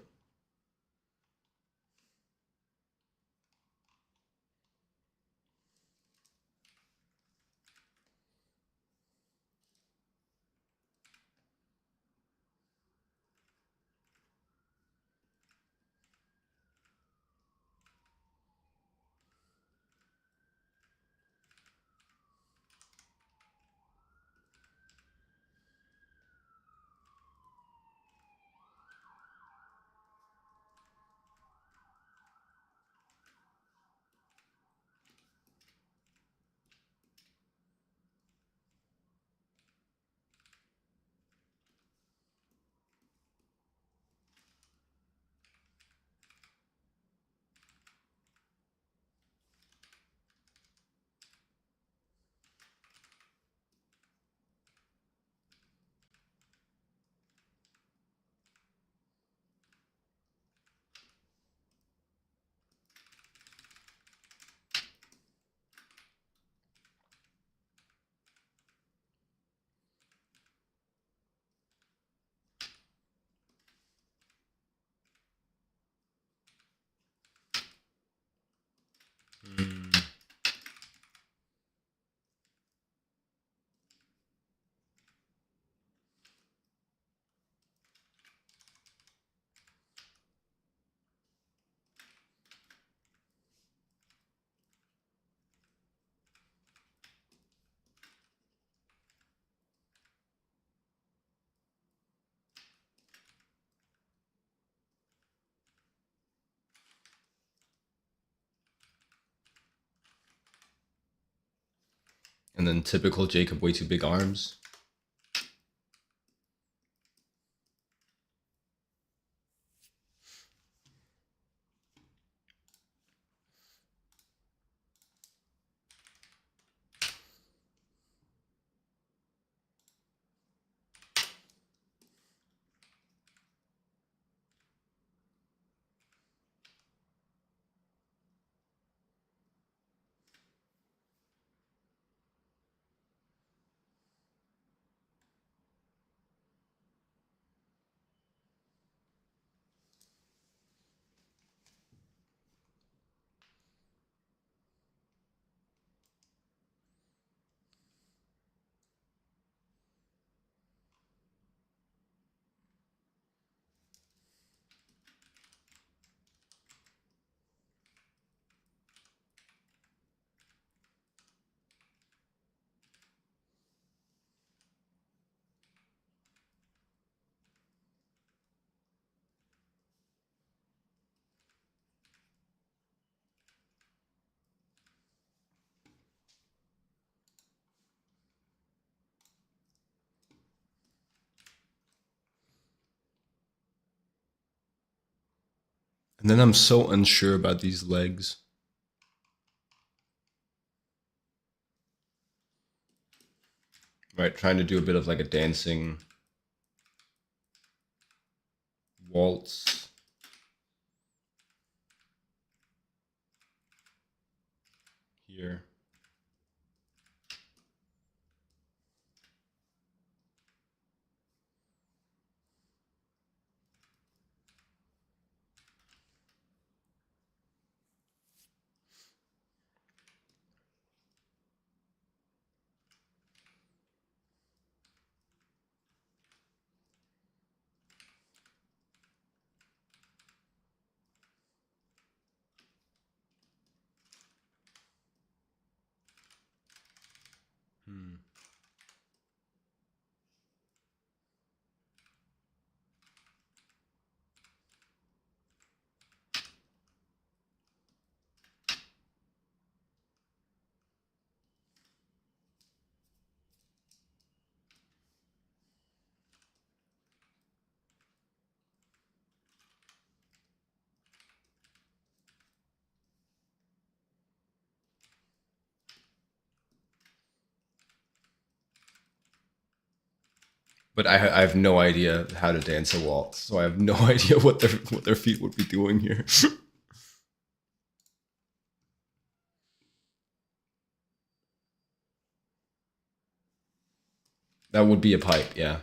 And then typical Jacob, way too big arms. And then I'm so unsure about these legs. Right, trying to do a bit of like a dancing waltz. Here. Hmm. But I have no idea how to dance a waltz, so I have no idea what their feet would be doing here. That would be a pipe, yeah.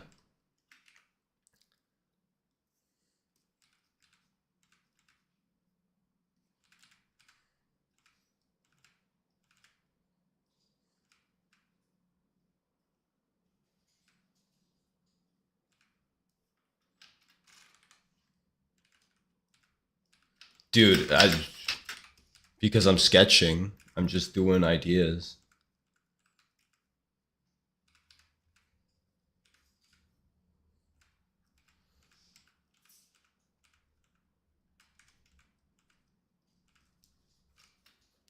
Dude, because I'm sketching, I'm just doing ideas.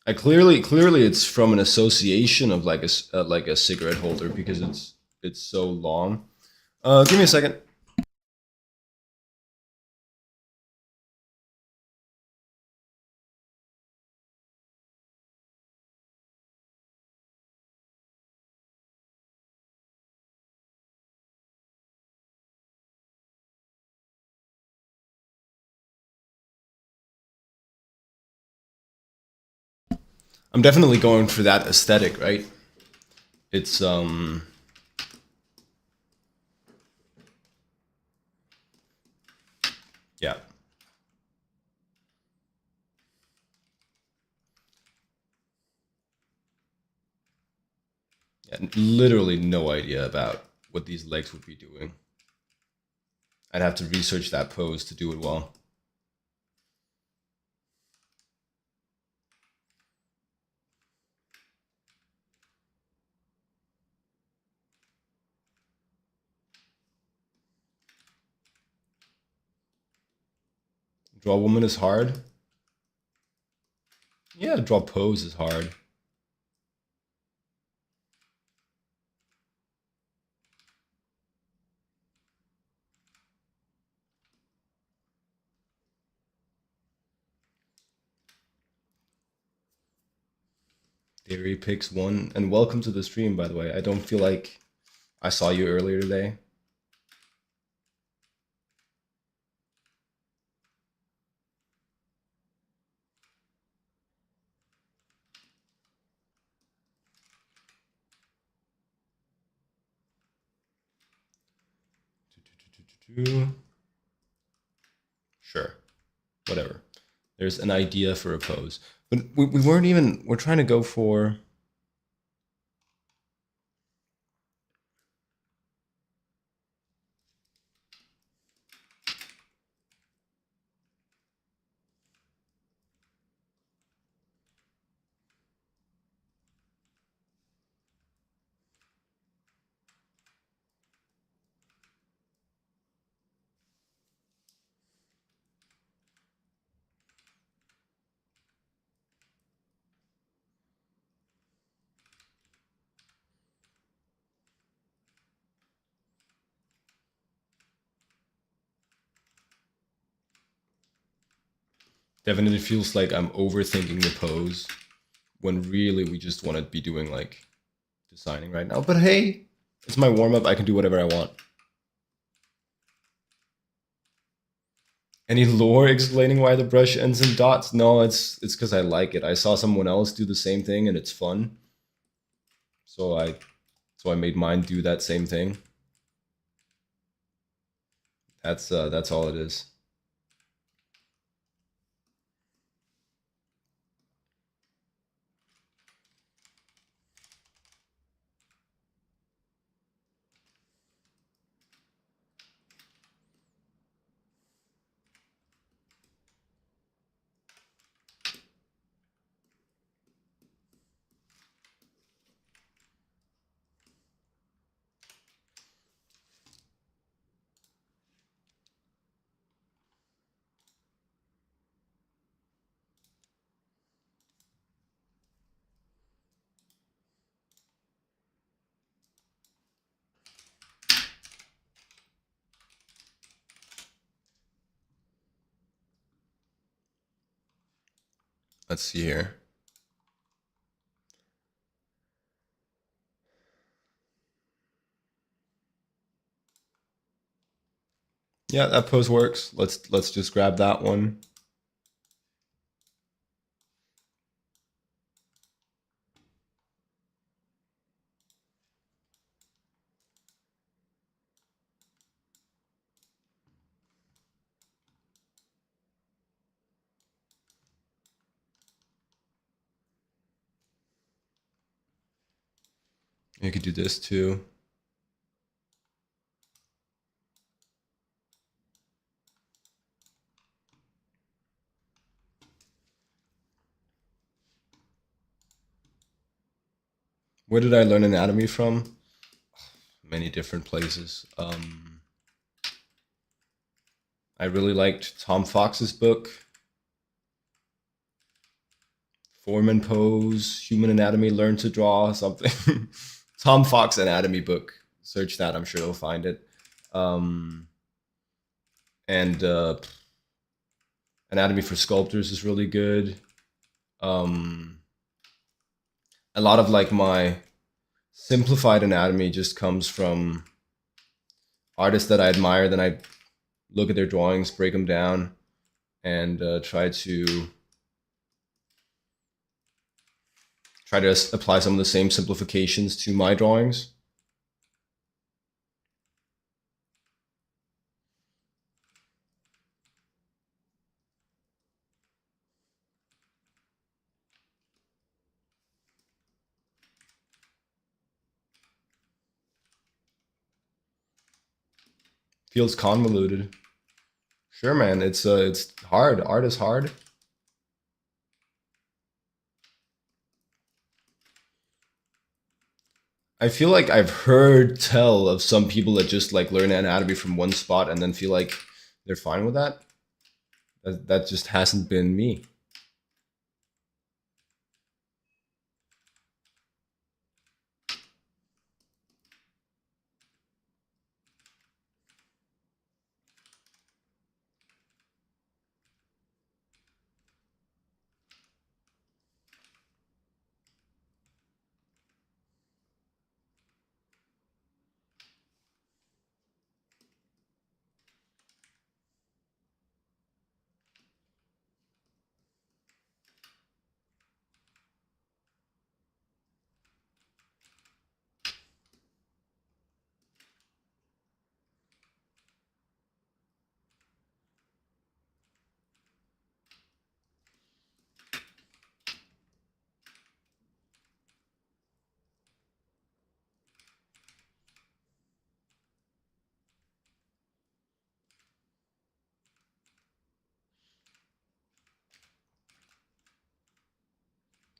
I clearly it's from an association of like a cigarette holder because it's so long. Give me a second. I'm definitely going for that aesthetic, right? It's yeah. Yeah, literally no idea about what these legs would be doing. I'd have to research that pose to do it well. Draw woman is hard. Yeah, draw pose is hard. Airy picks one, and welcome to the stream, by the way. I don't feel like I saw you earlier today. Sure, whatever. There's an idea for a pose, but we weren't even. We're trying to go for. Definitely feels like I'm overthinking the pose when really we just want to be doing like designing right now. But hey, it's my warm up. I can do whatever I want. Any lore explaining why the brush ends in dots? No, it's because I like it. I saw someone else do the same thing and it's fun. So I made mine do that same thing. That's all it is. Let's see here. Yeah, that pose works. Let's just grab that one. You could do this too. Where did I learn anatomy from? Many different places. I really liked Tom Fox's book, Foreman Pose, Human Anatomy, Learn to Draw, something. Tom Fox anatomy book. Search that. I'm sure you'll find it. And Anatomy for Sculptors is really good. A lot of like my simplified anatomy just comes from artists that I admire. Then I look at their drawings, break them down, and try to apply some of the same simplifications to my drawings. Feels convoluted. Sure, man. It's hard. Art is hard. I feel like I've heard tell of some people that just like learn anatomy from one spot and then feel like they're fine with that. That just hasn't been me.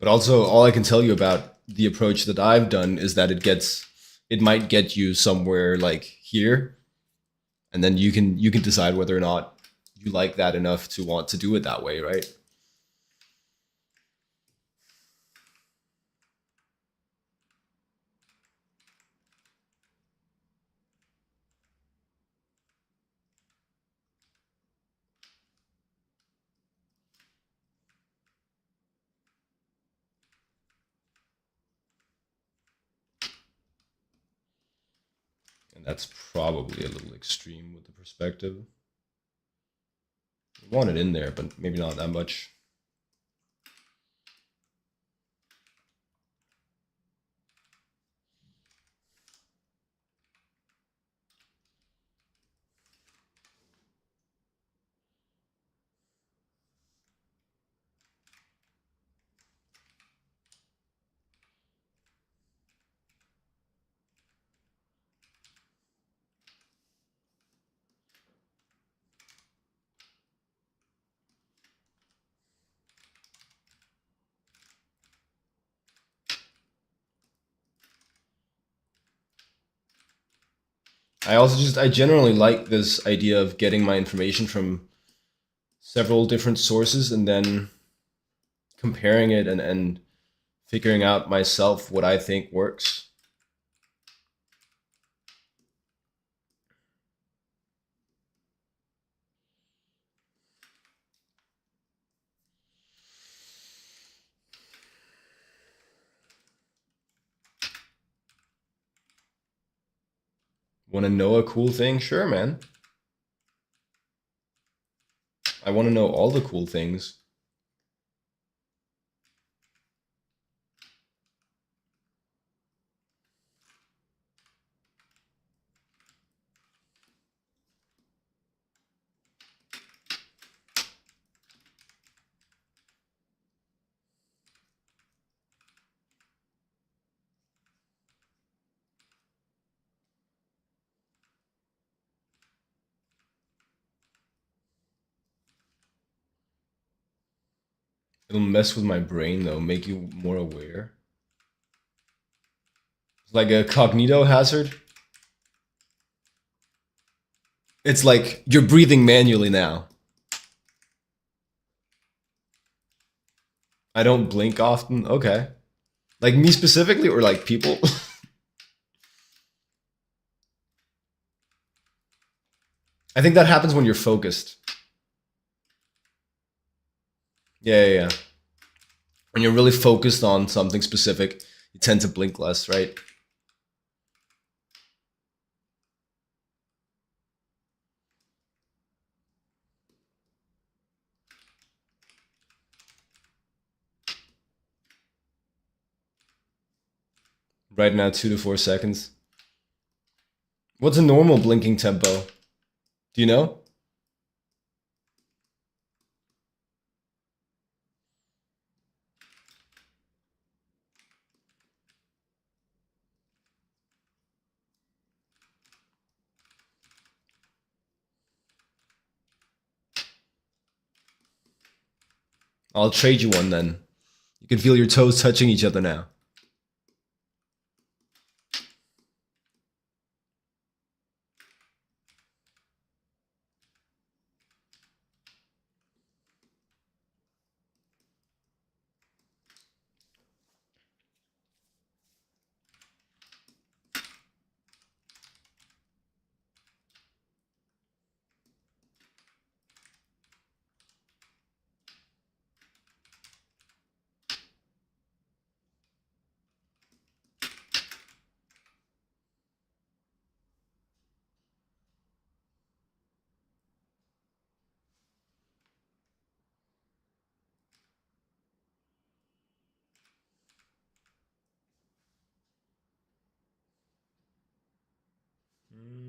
But also, all I can tell you about the approach that I've done is that it might get you somewhere like here, and then you can decide whether or not you like that enough to want to do it that way, right? And that's probably a little extreme with the perspective. We want it in there, but maybe not that much. I generally like this idea of getting my information from several different sources and then comparing it and figuring out myself what I think works. Want to know a cool thing? Sure, man. I want to know all the cool things. It'll mess with my brain though, make you more aware. It's like a cognito hazard. It's like you're breathing manually now. I don't blink often. Okay. Like me specifically or like people? I think that happens when you're focused. Yeah, yeah, yeah. When you're really focused on something specific, you tend to blink less, right? Right now, 2 to 4 seconds. What's a normal blinking tempo? Do you know? I'll trade you one then. You can feel your toes touching each other now.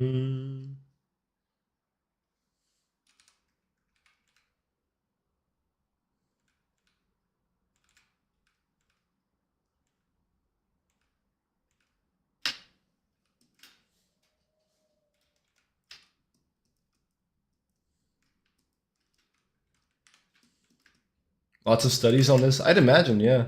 Mm. Lots of studies on this. I'd imagine, yeah.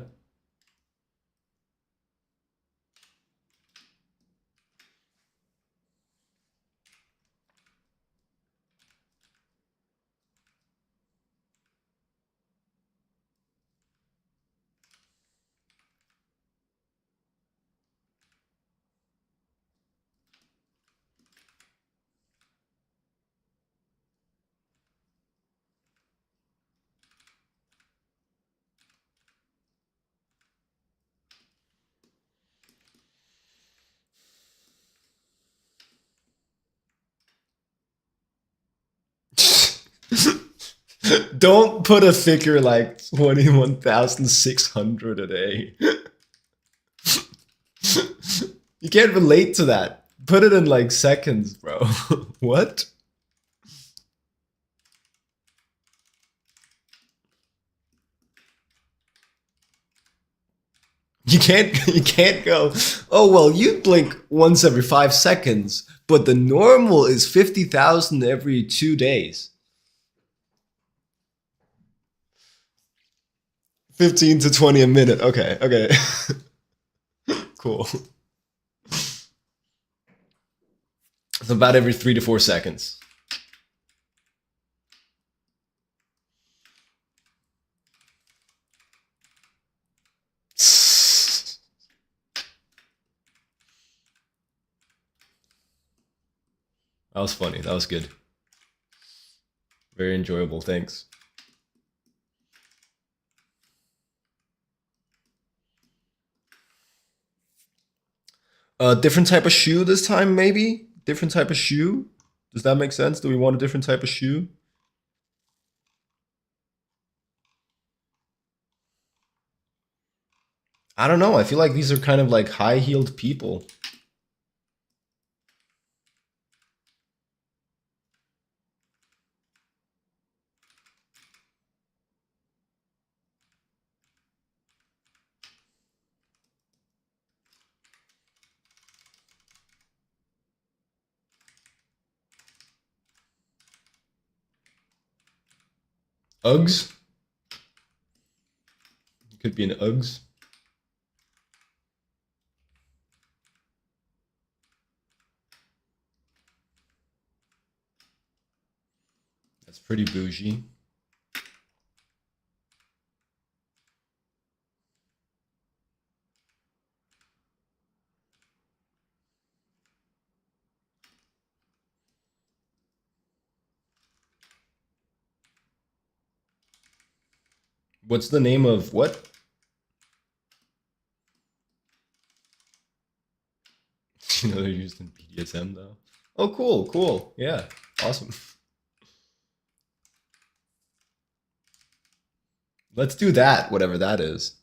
Don't put a figure like 21,600 a day. You can't relate to that. Put it in like seconds, bro. What? You can't go, oh well, you blink once every 5 seconds, but the normal is 50,000 every 2 days. 15 to 20 a minute. Okay, okay. Cool. It's about every 3 to 4 seconds. That was funny. That was good. Very enjoyable. Thanks. Different type of shoe this time, maybe? Different type of shoe? Does that make sense? Do we want a different type of shoe? I don't know. I feel like these are kind of like high-heeled people. Uggs? Could be an Uggs. That's pretty bougie. What's the name of what? You know they're used in BDSM though. Oh, cool, cool. Yeah, awesome. Let's do that, whatever that is.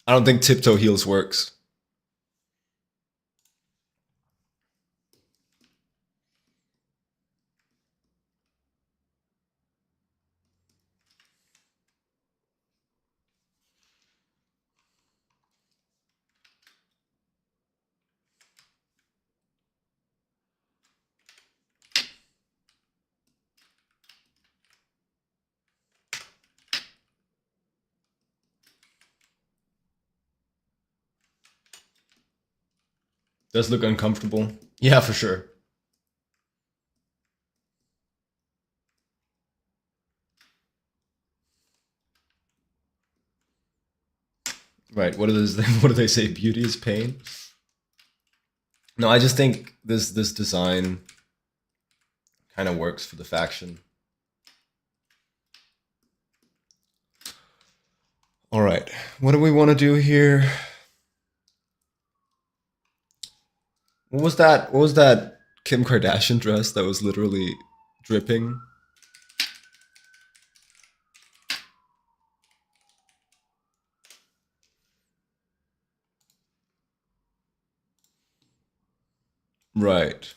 I don't think tiptoe heels works. Does look uncomfortable. Yeah, for sure. Right. What does what do they say? Beauty is pain. No, I just think this design kind of works for the faction. All right. What do we want to do here? What was that? What was that Kim Kardashian dress that was literally dripping? Right.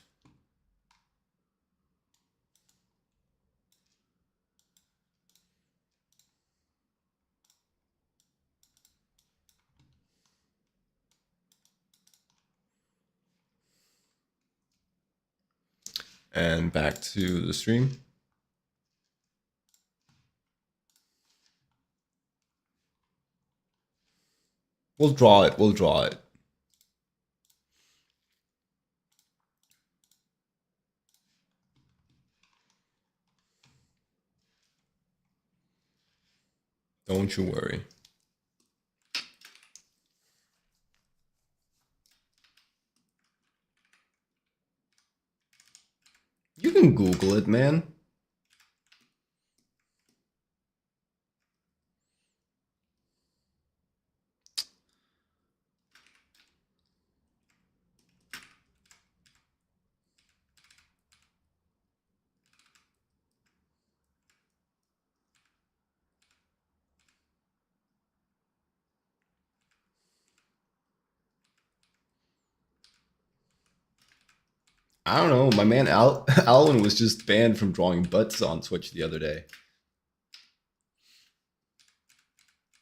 And back to the stream. We'll draw it. We'll draw it. Don't you worry. You can Google it, man. I don't know. My man Alwyn was just banned from drawing butts on Twitch the other day.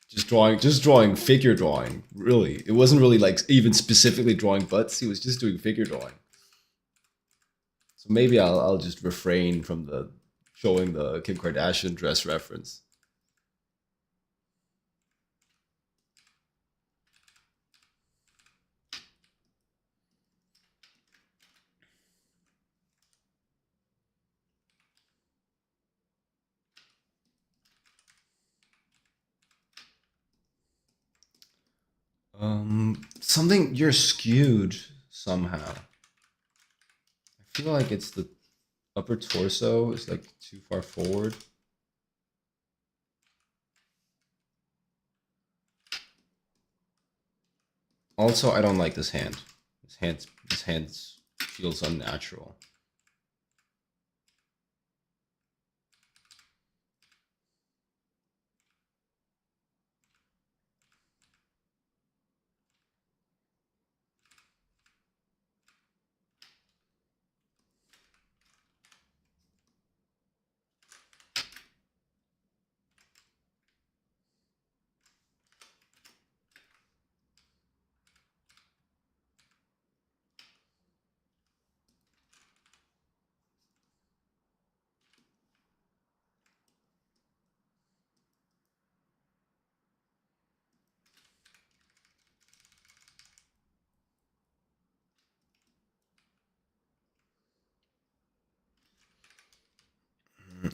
Just drawing figure drawing. Really, it wasn't really like even specifically drawing butts. He was just doing figure drawing. So maybe I'll just refrain from the showing the Kim Kardashian dress reference. Something you're skewed somehow. I feel like it's the upper torso is like too far forward. Also, I don't like this hand. This hand feels unnatural.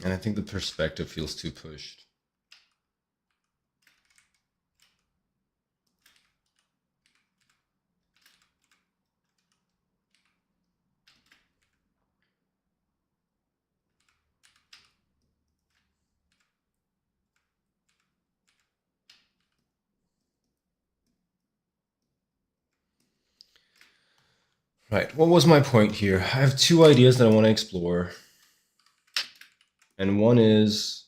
And I think the perspective feels too pushed. Right. What was my point here? I have two ideas that I want to explore. And one is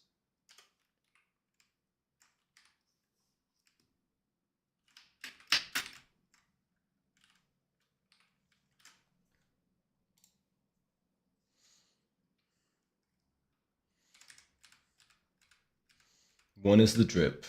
the drip.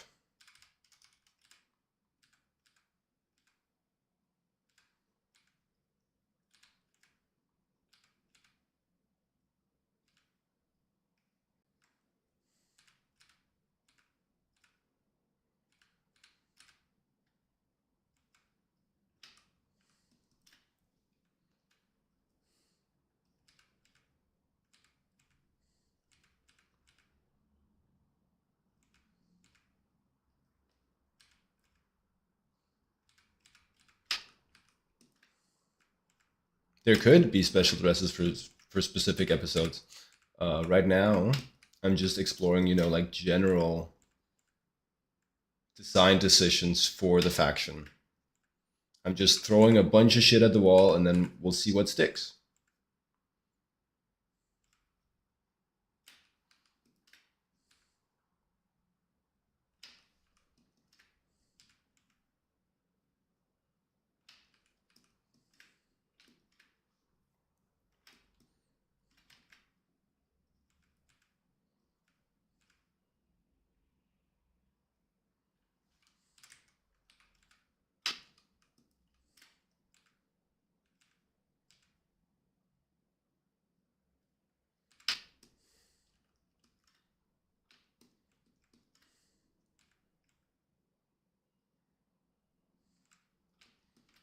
There could be special dresses for specific episodes. Right now, I'm just exploring, like general design decisions for the faction. I'm just throwing a bunch of shit at the wall, and then we'll see what sticks.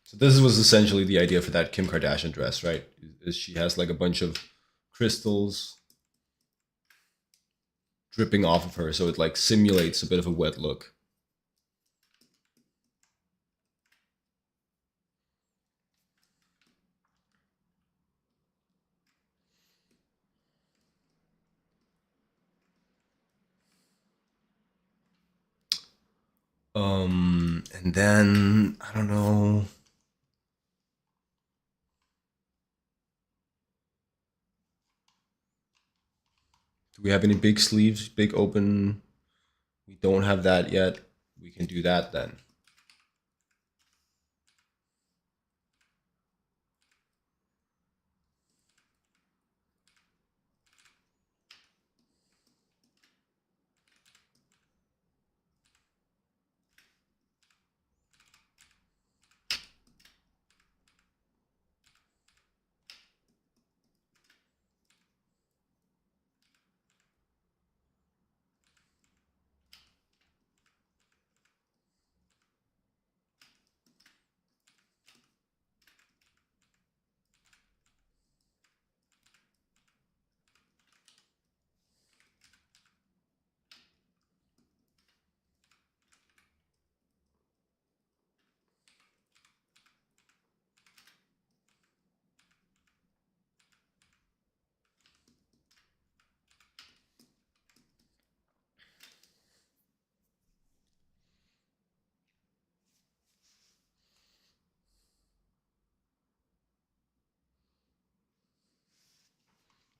So this was essentially the idea for that Kim Kardashian dress, right? Is she has like a bunch of crystals dripping off of her, so it like simulates a bit of a wet look. And then I don't know. Do we have any big sleeves, big open? We don't have that yet. We can do that then.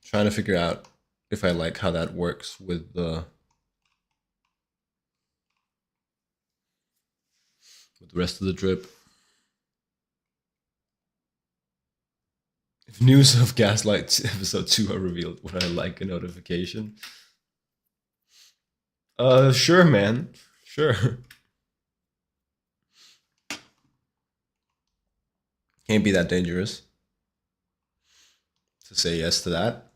Trying to figure out if I like how that works with the rest of the drip. If news of Gaslight episode 2 are revealed, would I like a notification? Sure, man. Sure. Can't be that dangerous to say yes to that.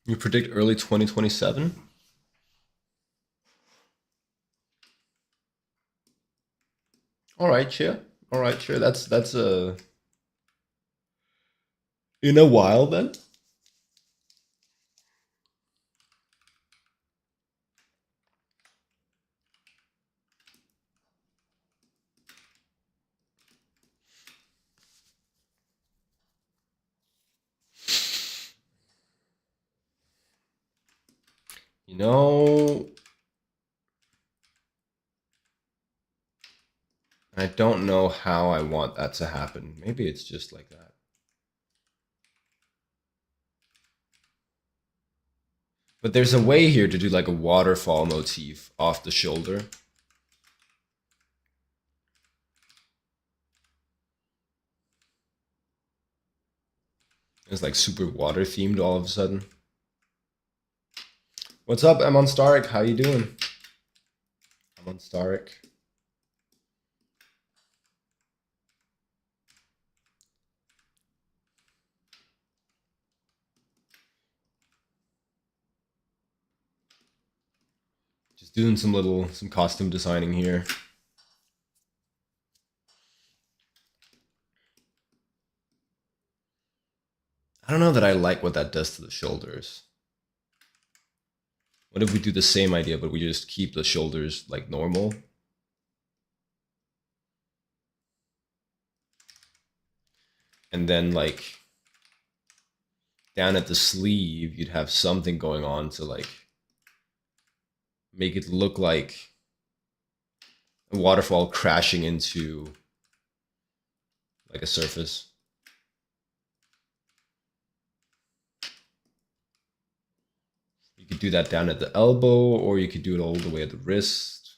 You predict early 2027? All right, sure. All right, sure. That's in a while then. You know, I don't know how I want that to happen. Maybe it's just like that. But there's a way here to do like a waterfall motif off the shoulder. It's like super water themed all of a sudden. What's up, I'm on Starik? How you doing? I'm on Starik. Just doing some costume designing here. I don't know that I like what that does to the shoulders. What if we do the same idea, but we just keep the shoulders like normal? And then like down at the sleeve, you'd have something going on to like make it look like a waterfall crashing into like a surface. You could do that down at the elbow, or you could do it all the way at the wrist.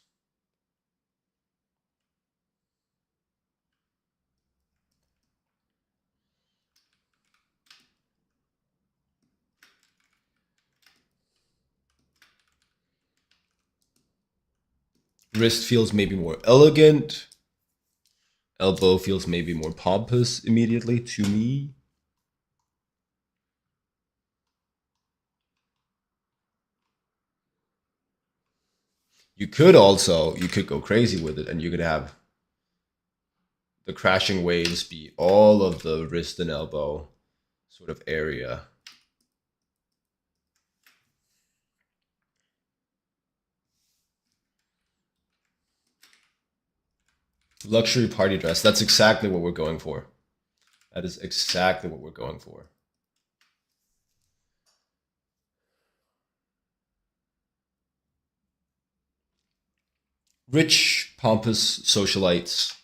Wrist feels maybe more elegant. Elbow feels maybe more pompous immediately to me. You could go crazy with it and you could have the crashing waves be all of the wrist and elbow sort of area. Luxury party dress. That's exactly what we're going for. That is exactly what we're going for. Rich, pompous socialites.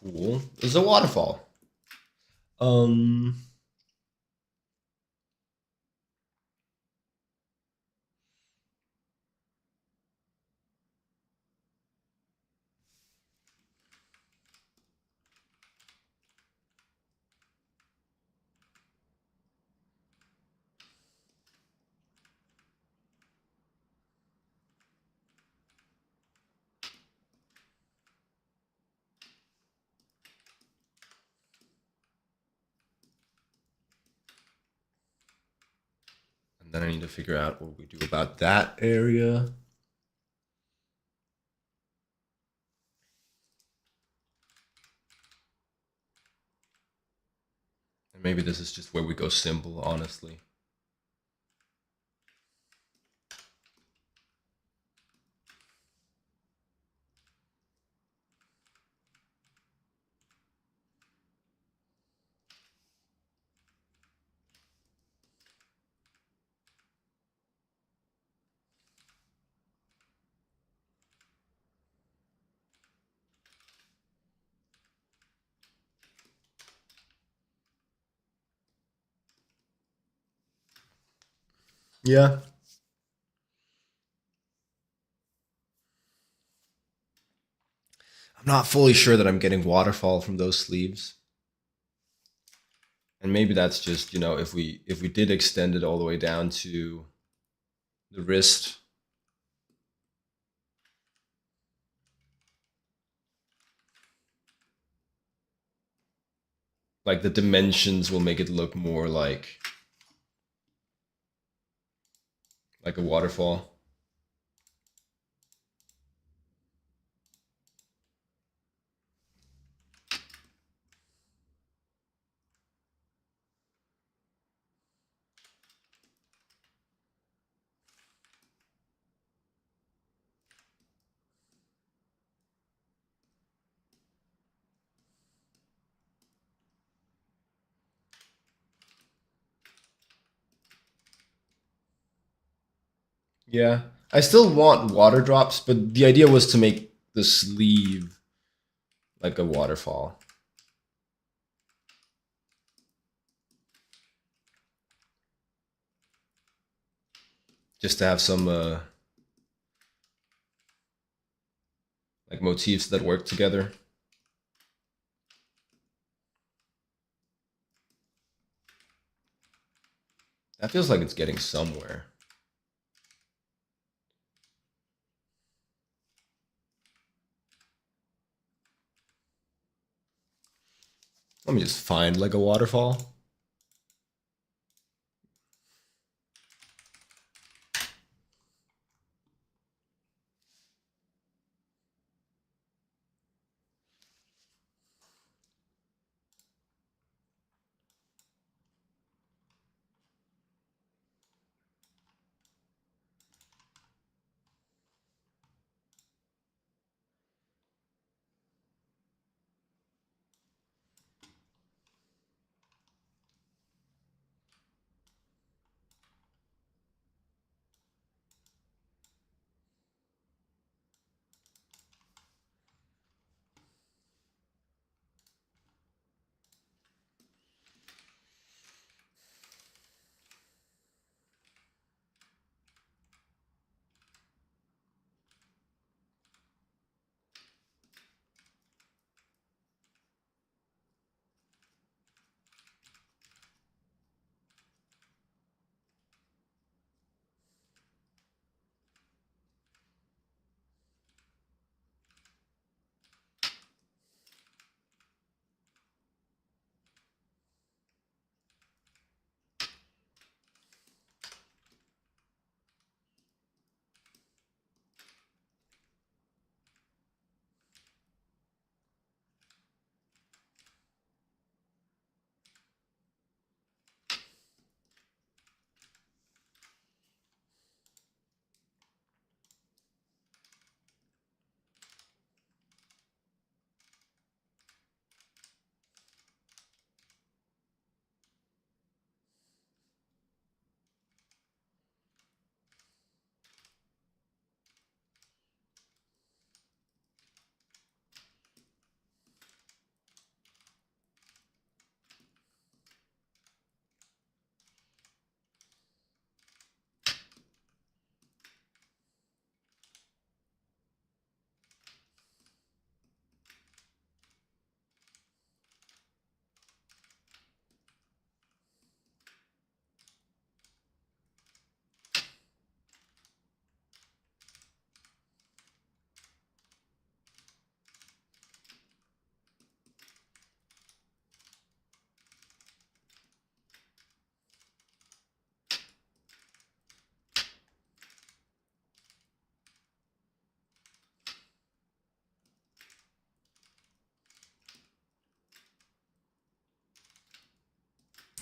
Cool. There's a waterfall. Um, and then I need to figure out what we do about that area. And maybe this is just where we go simple, honestly. Yeah. I'm not fully sure that I'm getting waterfall from those sleeves. And maybe that's just, if we did extend it all the way down to the wrist, like the dimensions will make it look more like a waterfall. Yeah. I still want water drops, but the idea was to make the sleeve like a waterfall. Just to have some like motifs that work together. That feels like it's getting somewhere. Let me just find like a waterfall.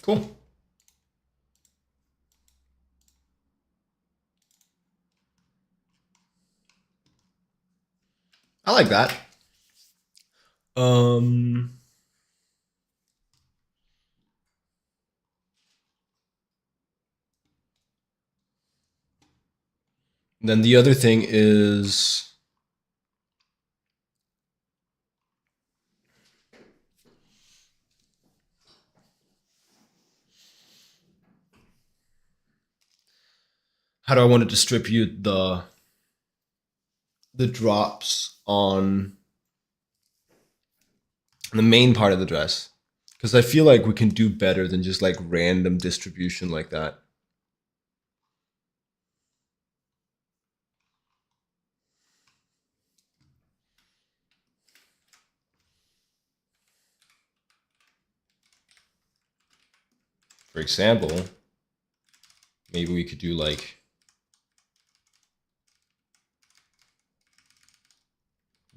Cool. I like that. Um, then the other thing is, how do I want to distribute the drops on the main part of the dress? Because I feel like we can do better than just like random distribution like that. For example, maybe we could do like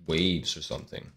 waves or something.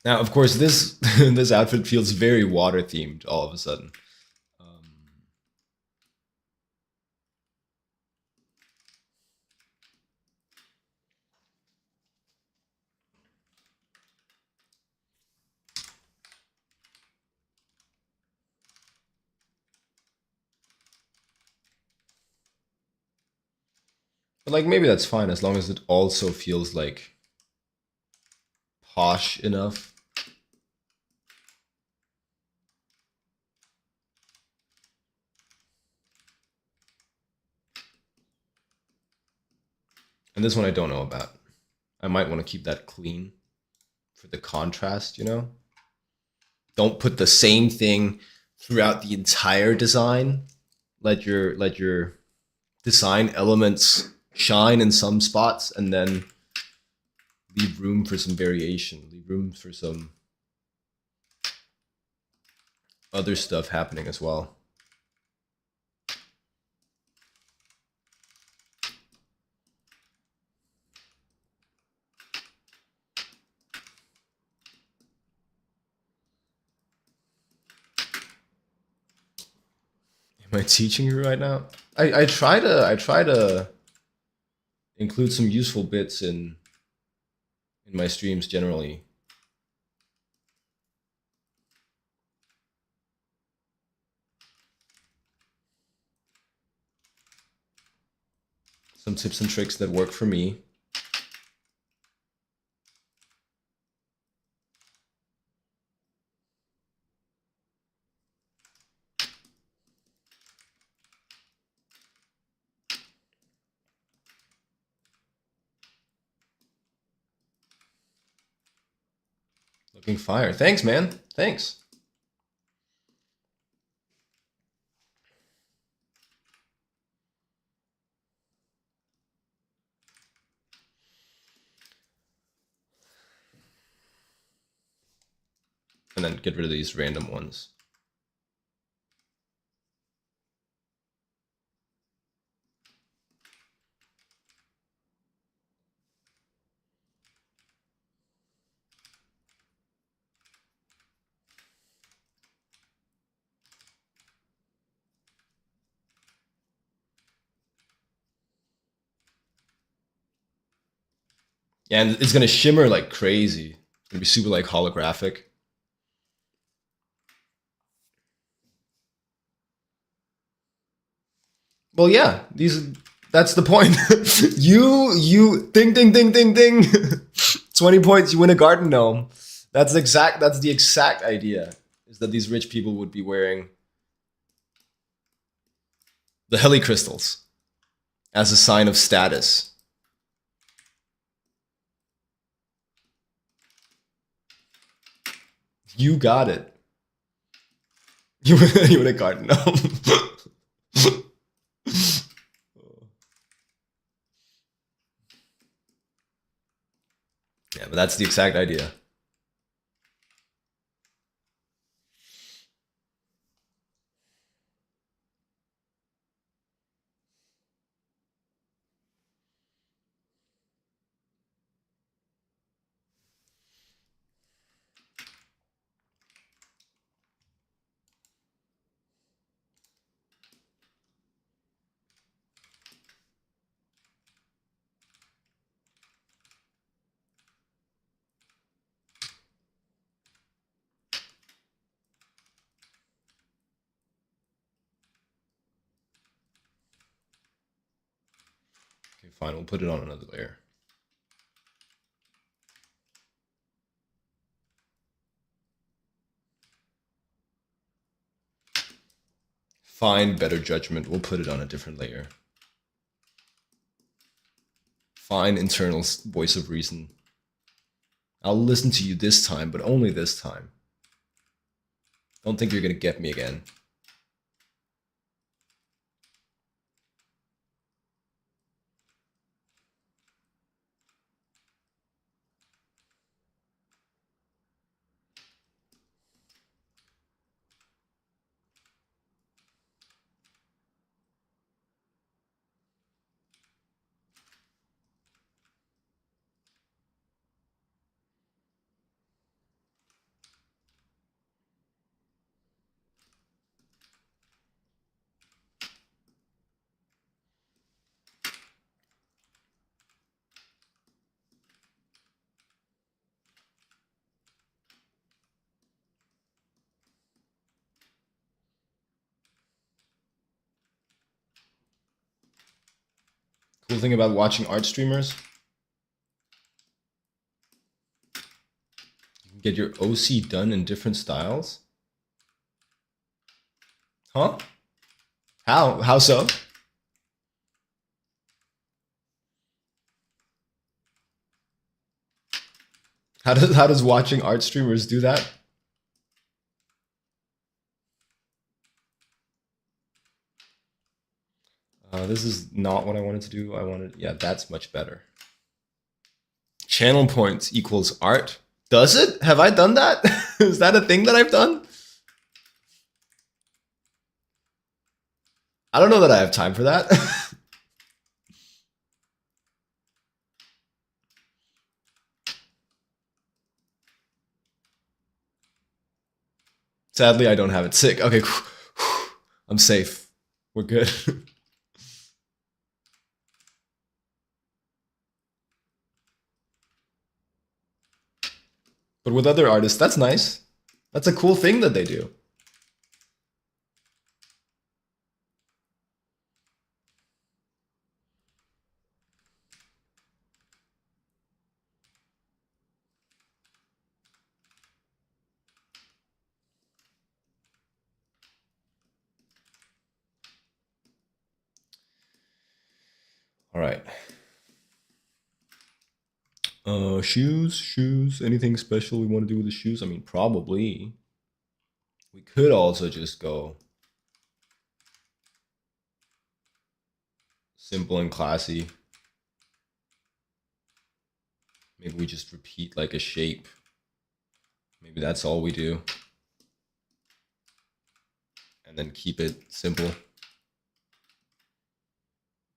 Now, of course, this this outfit feels very water themed all of a sudden. Um, but like maybe that's fine as long as it also feels like posh enough. And this one I don't know about. I might want to keep that clean for the contrast, you know? Don't put the same thing throughout the entire design. Let your design elements shine in some spots and then leave room for some variation, leave room for some other stuff happening as well. Am I teaching you right now? I try to include some useful bits in my streams generally. Some tips and tricks that work for me. Looking fire. Thanks, man. Thanks. And then get rid of these random ones. Yeah, and it's gonna shimmer like crazy. It's gonna be super like holographic. Well, yeah, these. That's the point. you ding ding ding ding ding. 20 points, you win a garden gnome. That's exact. That's the exact idea. Is that these rich people would be wearing the heli crystals. as a sign of status. You got it. You would have gotten no. Yeah, but that's the exact idea. Okay, fine. We'll put it on another layer. Fine, better judgment. We'll put it on a different layer. Fine, internal voice of reason. I'll listen to you this time, but only this time. Don't think you're gonna get me again. Cool thing about watching art streamers, you can get your OC done in different styles. Huh? How? How so? How does watching art streamers do that? This is not what I wanted to do. I wanted, yeah, that's much better. Channel points equals art. Does it? Have I done that? Is that a thing that I've done? I don't know that I have time for that. Sadly, I don't have it. Sick. Okay, I'm safe. We're good. But with other artists, that's nice. That's a cool thing that they do. All right. Shoes. Anything special we want to do with the shoes? I mean, probably. We could also just go simple and classy. Maybe we just repeat like a shape. Maybe that's all we do. And then keep it simple.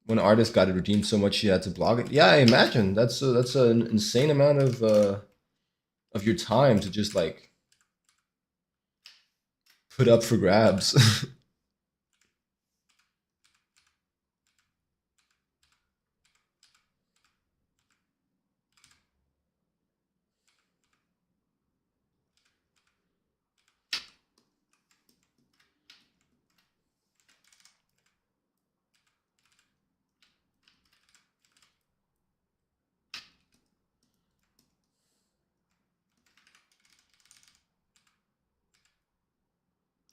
When an artist got it redeemed so much she had to blog it. Yeah, I imagine that's an insane amount of your time to just like put up for grabs.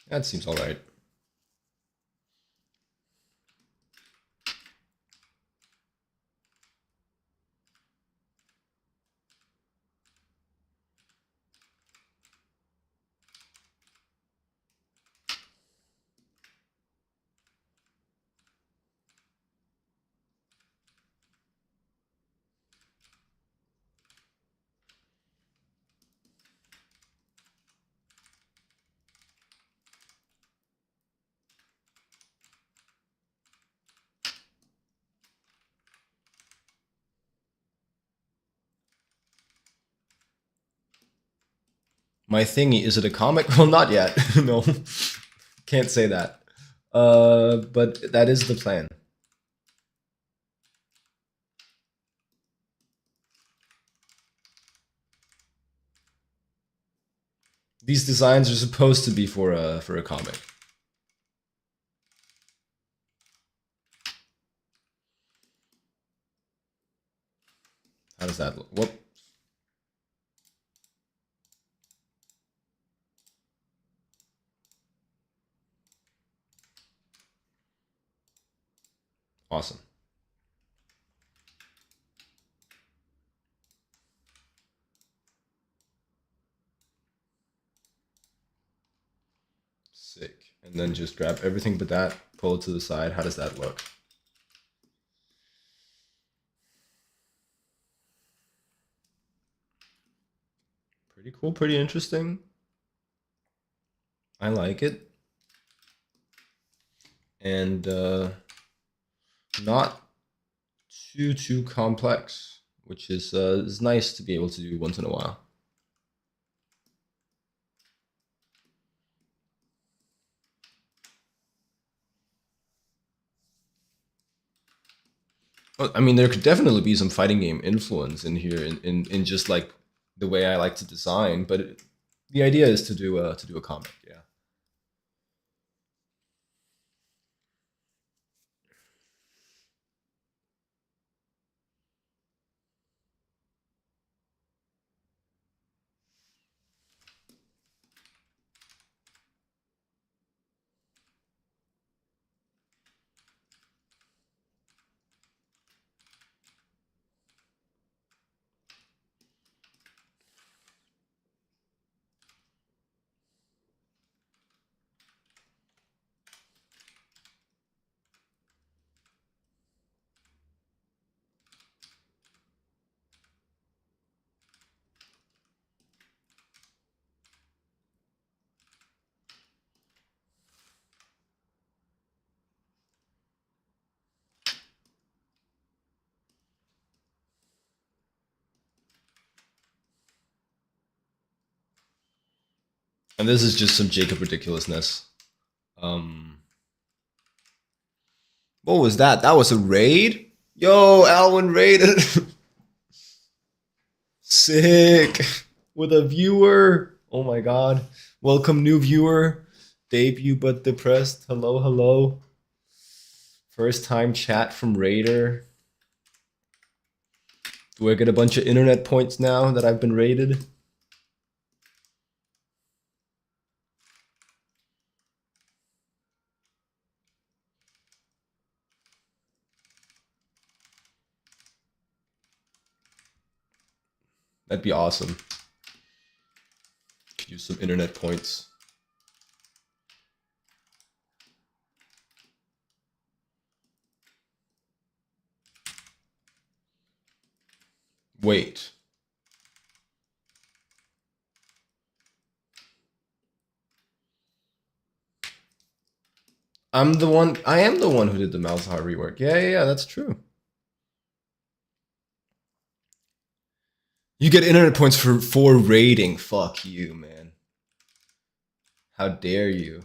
That seems all right. My thingy, is it a comic? Well, not yet. No, can't say that. But that is the plan. These designs are supposed to be for a comic. How does that look? Whoop. Awesome. Sick. And then just grab everything but that, pull it to the side. How does that look? Pretty cool, pretty interesting. I like it. And not too complex, which is nice to be able to do once in a while. Well, I mean, there could definitely be some fighting game influence in here, in just like the way I like to design. But the idea is to do a comic, yeah. And this is just some Jacob ridiculousness. What was that? That was a raid? Yo, Alwyn raided. Sick. With a viewer. Oh my god. Welcome, new viewer. Debut but depressed. Hello, hello. First time chat from Raider. Do I get a bunch of internet points now that I've been raided? That'd be awesome. Could use some internet points. Wait. I am the one who did the Malzahar rework. Yeah, that's true. You get internet points for raiding. Fuck you, man. How dare you?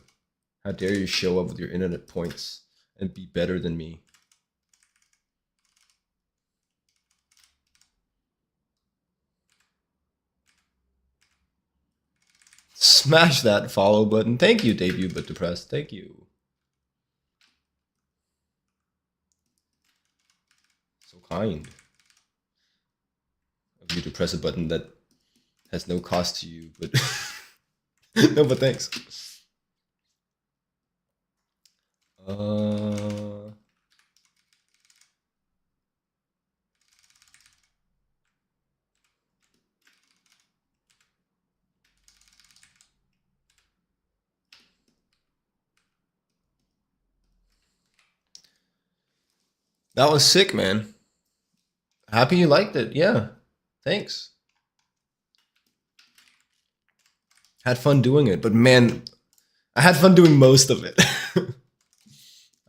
How dare you show up with your internet points and be better than me? Smash that follow button. Thank you, Debut but Depressed. Thank you. So kind of you to press a button that has no cost to you, but no, but thanks. That was sick, man. Happy you liked it. Yeah. Thanks. Had fun doing it, but man, I had fun doing most of it.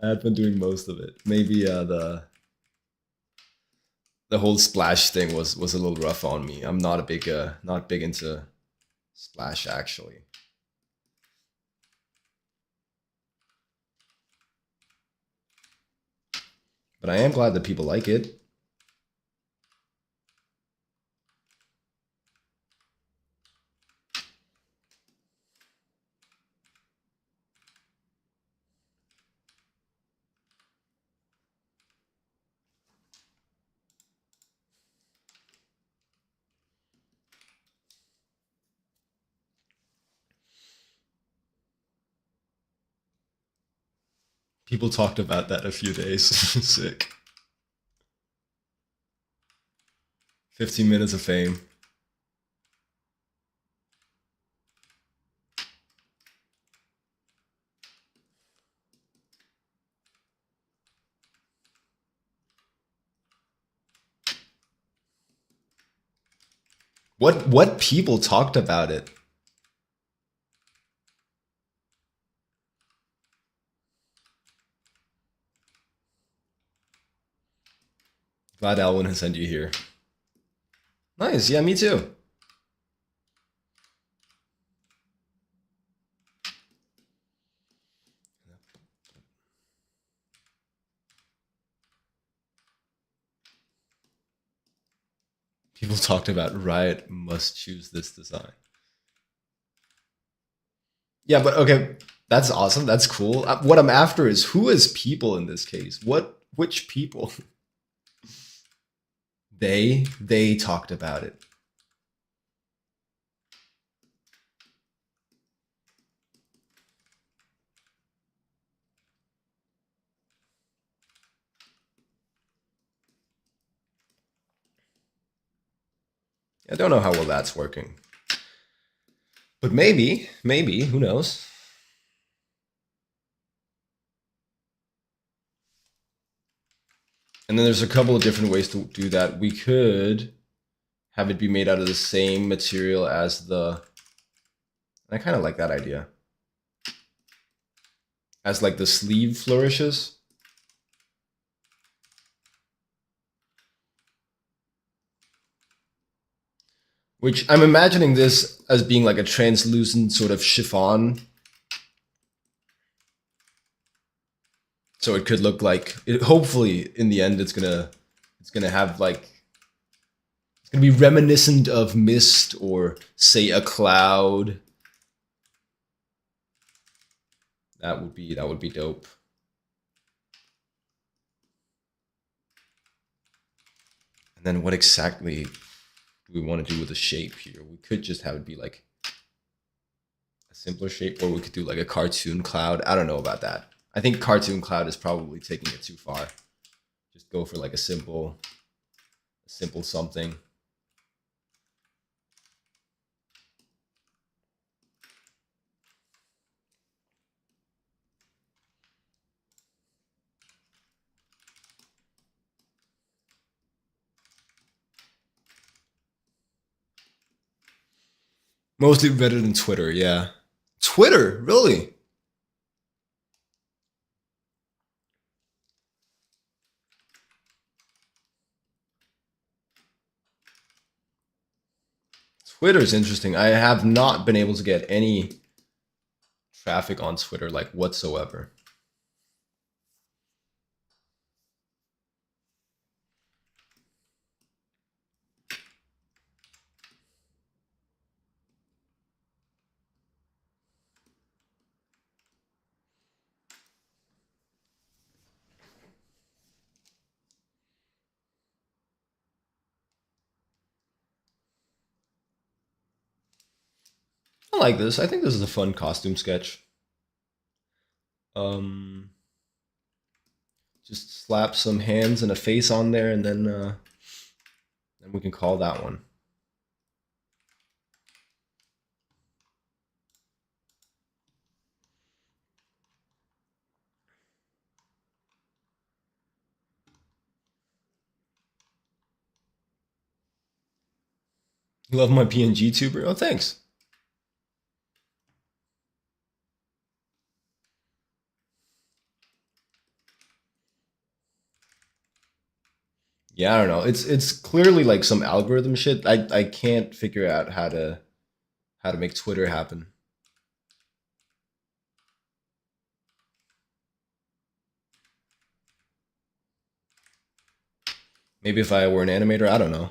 I had fun doing most of it. Maybe the whole splash thing was a little rough on me. I'm not big into Splash, actually. But I am glad that people like it. People talked about that a few days. Sick. 15 minutes of fame. What people talked about it? Glad Alwyn has sent you here. Nice, yeah, me too. People talked about Riot must choose this design. Yeah, but okay, that's awesome. That's cool. What I'm after is who is people in this case? Which people? They talked about it. I don't know how well that's working. But maybe, who knows? And then there's a couple of different ways to do that. We could have it be made out of the same material as the... I kind of like that idea. As like the sleeve flourishes. Which I'm imagining this as being like a translucent sort of chiffon. So it could look like hopefully in the end it's gonna have like it's gonna be reminiscent of mist or say a cloud. That would be dope. And then what exactly do we want to do with the shape here? We could just have it be like a simpler shape, or we could do like a cartoon cloud. I don't know about that. I think cartoon cloud is probably taking it too far. Just go for like a simple something. Mostly Reddit and Twitter, yeah. Twitter, really? Twitter's interesting. I have not been able to get any traffic on Twitter like whatsoever. I like this. I think this is a fun costume sketch. Um, just slap some hands and a face on there, and then we can call that one. You love my PNG tuber? Oh, thanks. Yeah, I don't know. It's clearly like some algorithm shit. I can't figure out how how to make Twitter happen. Maybe if I were an animator, I don't know.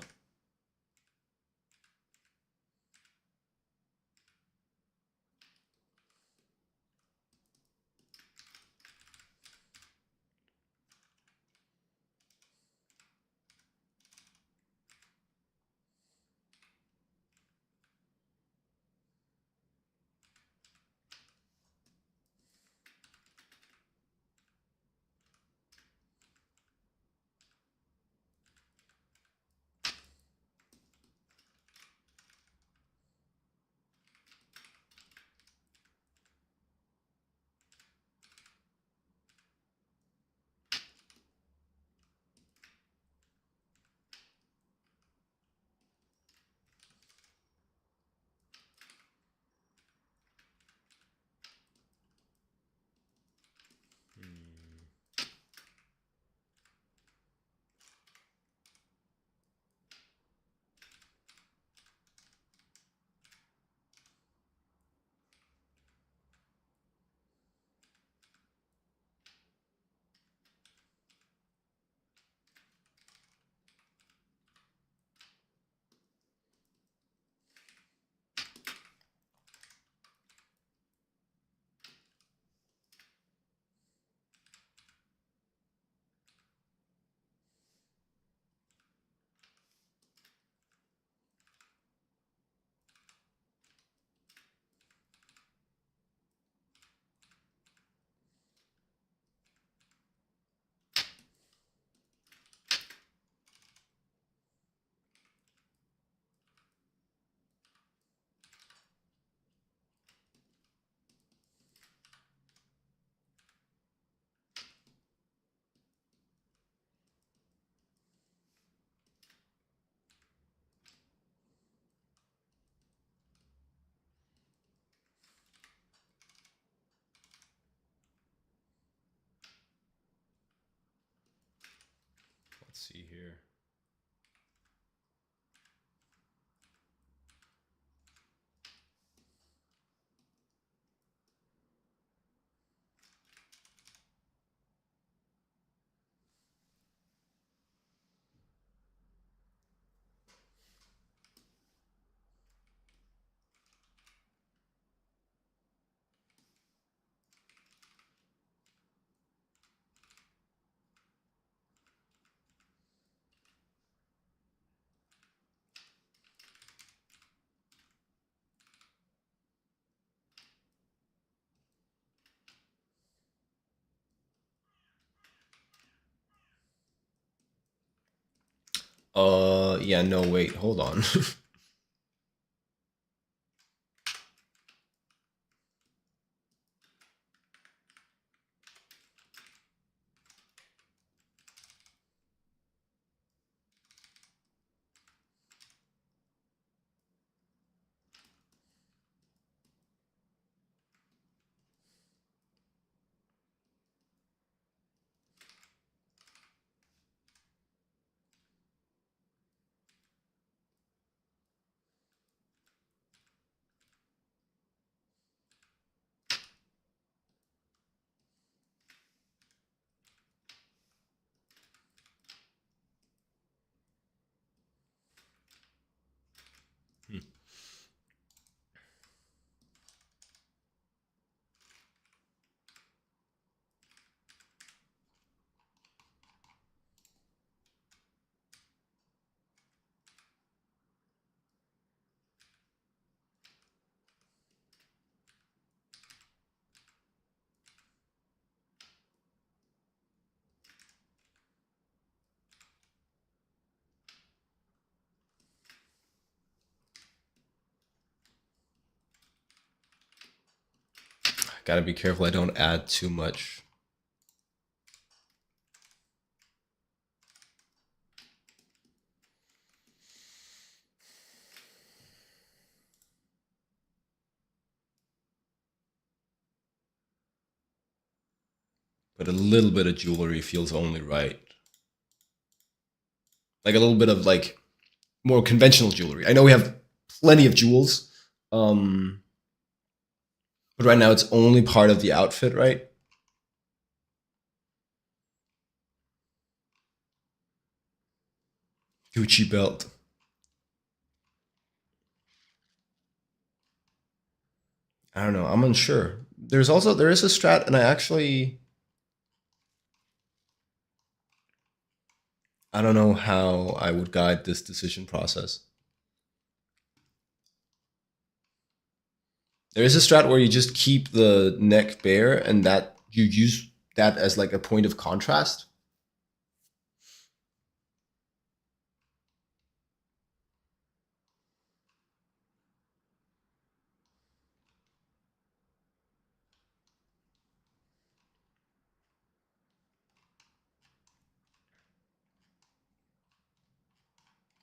Let's see here. Yeah, no, wait, hold on. Gotta be careful I don't add too much. But a little bit of jewelry feels only right. Like a little bit of like more conventional jewelry. I know we have plenty of jewels, Um, but right now it's only part of the outfit, right? Gucci belt. I don't know. I'm unsure. There is a strat, and I don't know how I would guide this decision process. There is a strat where you just keep the neck bare, and that you use that as like a point of contrast.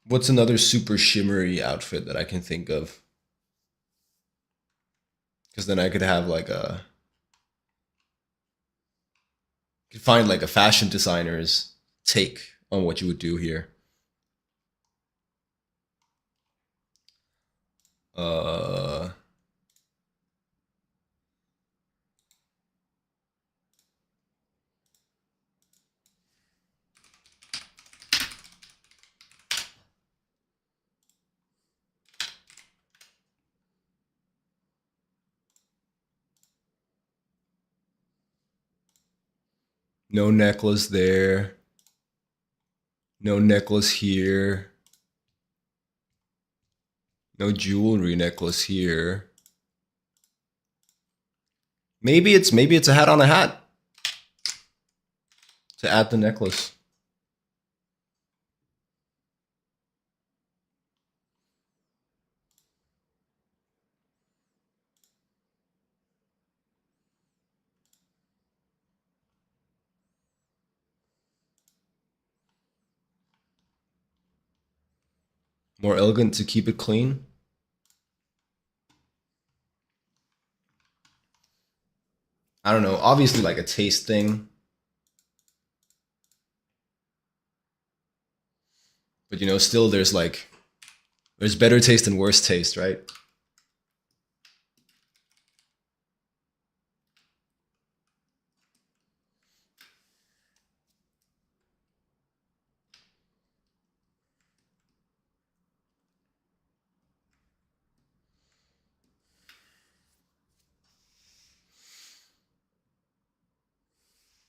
What's another super shimmery outfit that I can think of? Because then I could have like a could find like a fashion designer's take on what you would do here. Uh, no necklace there. No necklace here. No jewelry necklace here. Maybe it's a hat on a hat to add the necklace. More elegant to keep it clean. I don't know. Obviously, like a taste thing, but still there's better taste and worse taste, right?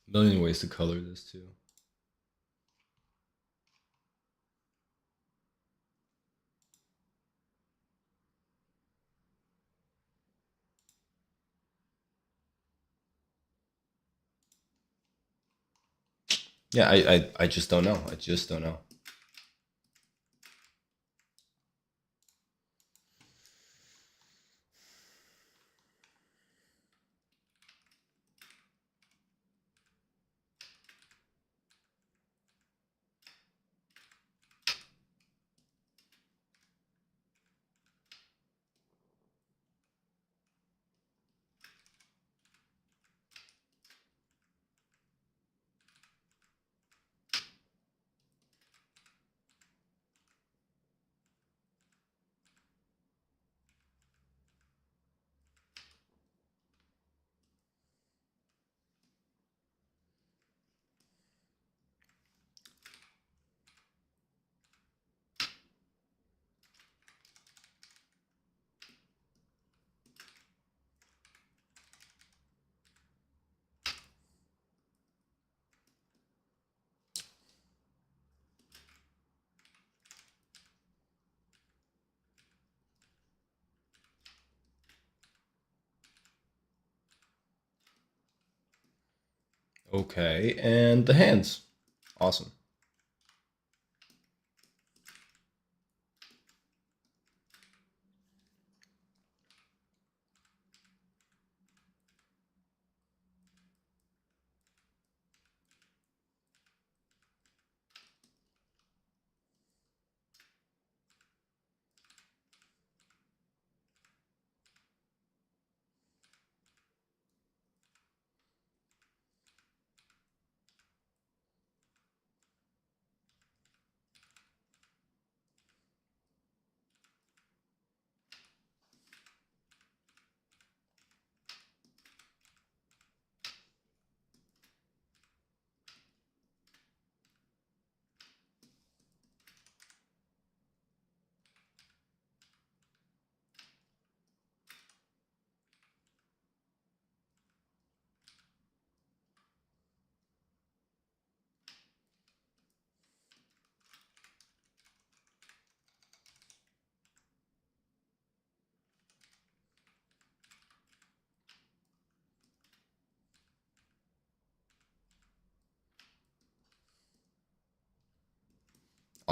A million ways to color this too. Yeah, I just don't know. I just don't know. Okay, and the hands. Awesome.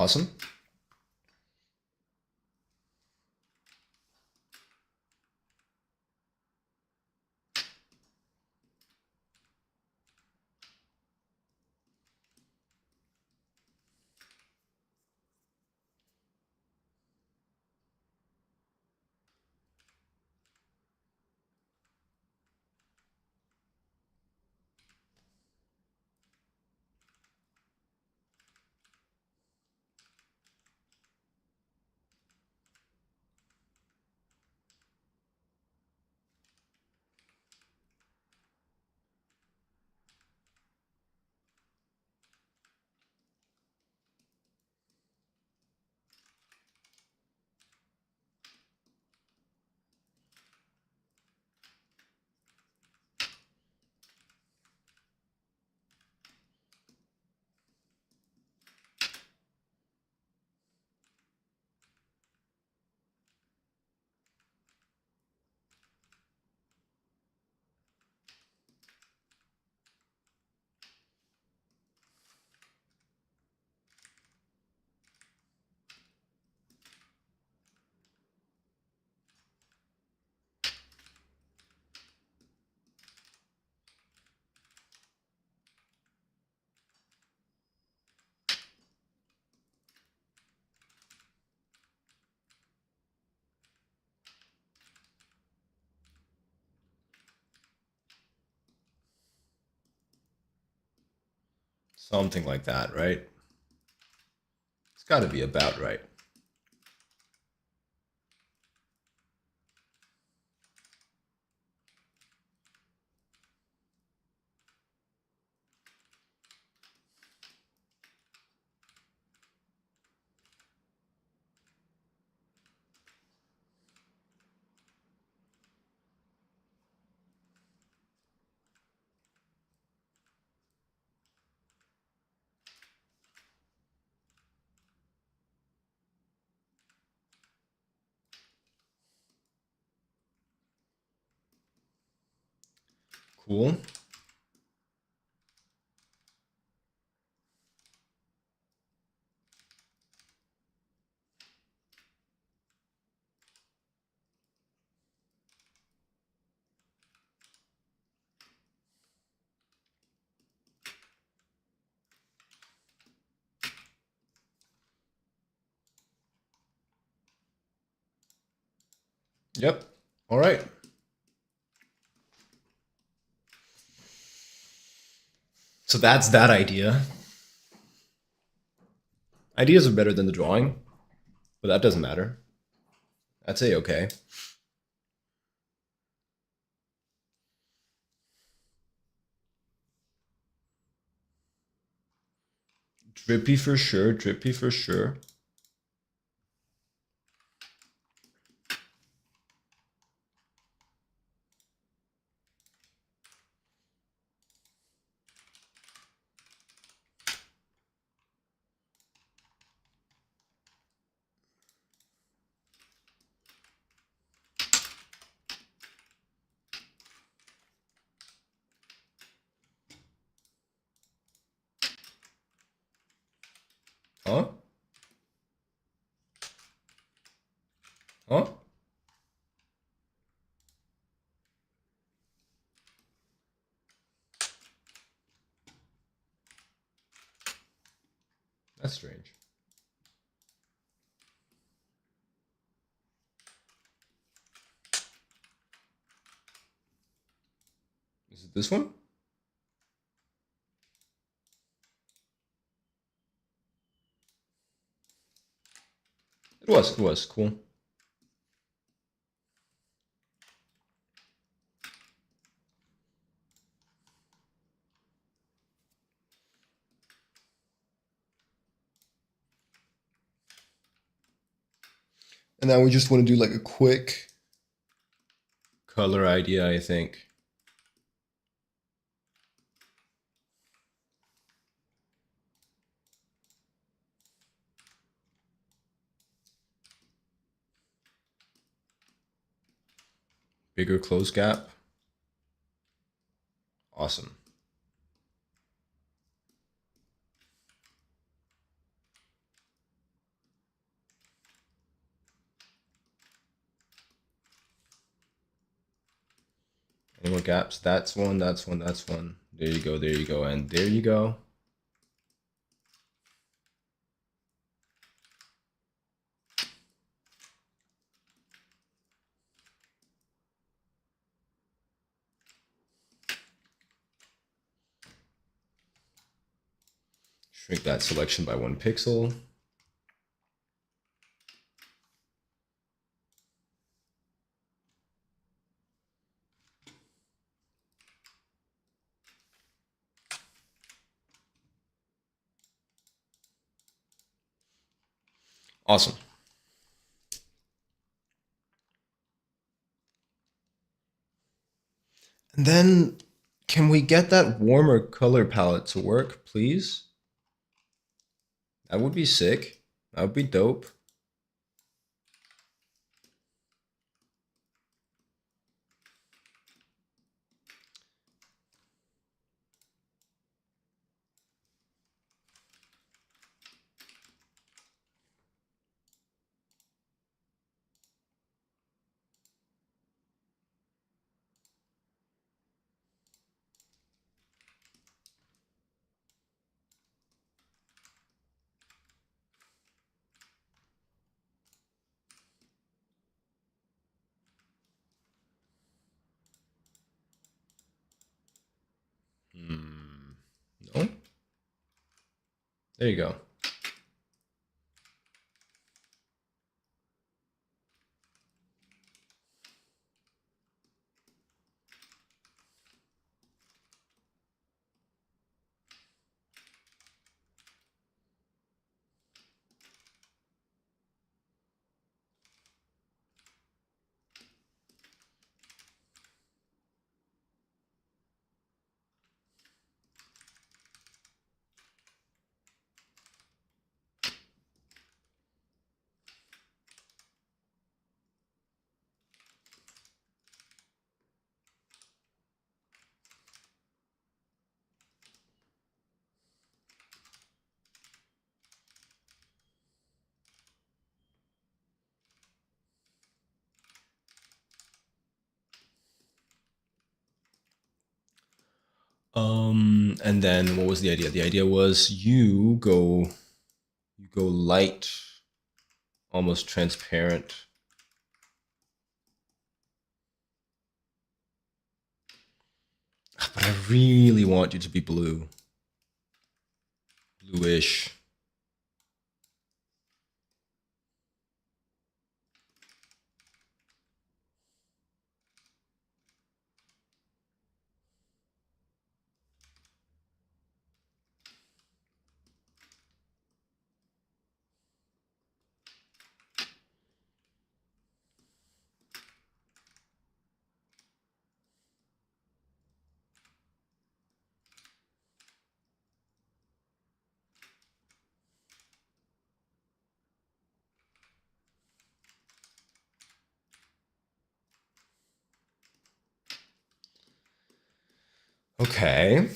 Awesome. Something like that, right? It's got to be about right. Cool. Yep. All right. So that's that idea. Ideas are better than the drawing, but that doesn't matter. That's a-okay. Drippy for sure. Drippy for sure. Huh? Huh? That's strange. Is it this one? It was. It was. Cool. And now we just want to do like a quick color idea, I think. Bigger close gap. Awesome. more gaps. That's one, that's one, that's one. There you go, there you go, and there you go. Shrink that selection by 1 pixel. Awesome. And then, can we get that warmer color palette to work, please? That would be sick. That would be dope. No? There you go. And then what was the idea? The idea was you go light, almost transparent. But I really want you to be blue. Bluish. Okay.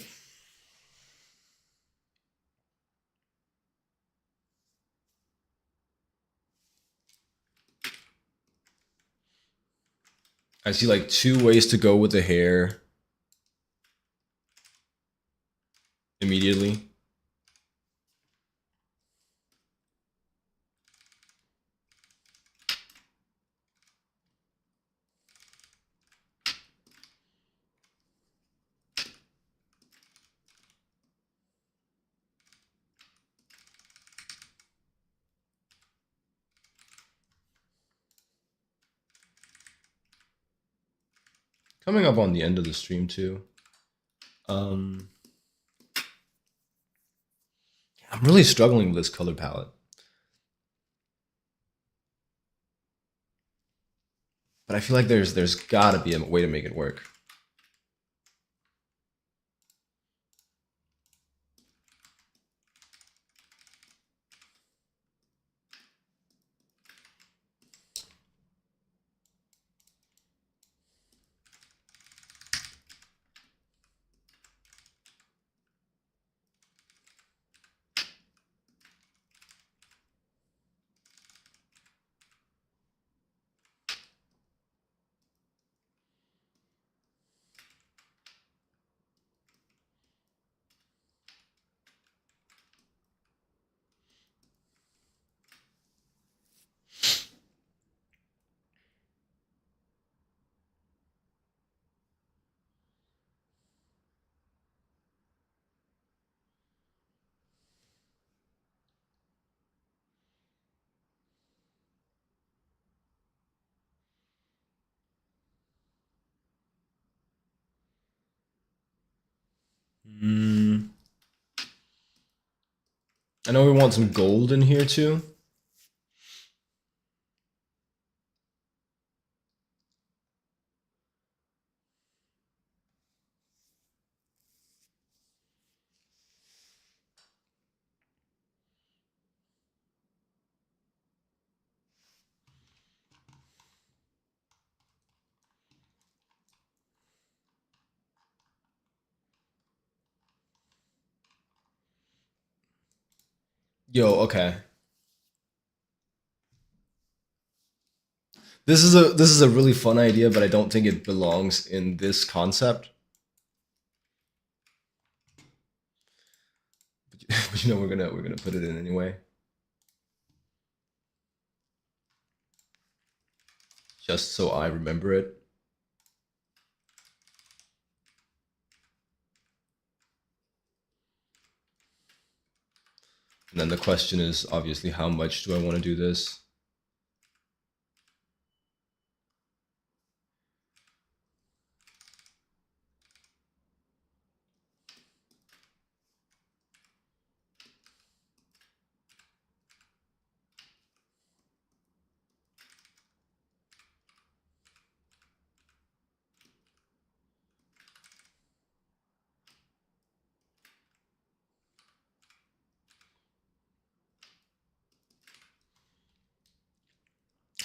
I see like 2 ways to go with the hair immediately. Coming up on the end of the stream too. I'm really struggling with this color palette. But I feel like there's gotta be a way to make it work. I know we want some gold in here too. Yo, okay. This is a really fun idea, but I don't think it belongs in this concept. But you know we're gonna put it in anyway, just so I remember it. And then the question is obviously how much do I want to do this?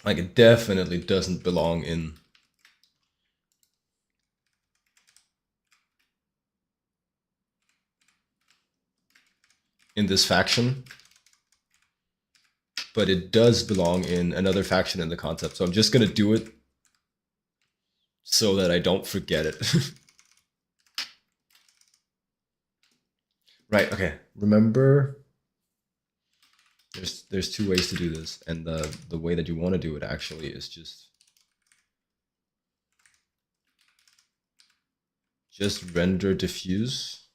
Like it definitely doesn't belong in this faction, but it does belong in another faction in the concept. So I'm just gonna do it so that I don't forget it. Right, okay. Remember there's two ways to do this, and the way that you want to do it actually is just render diffuse.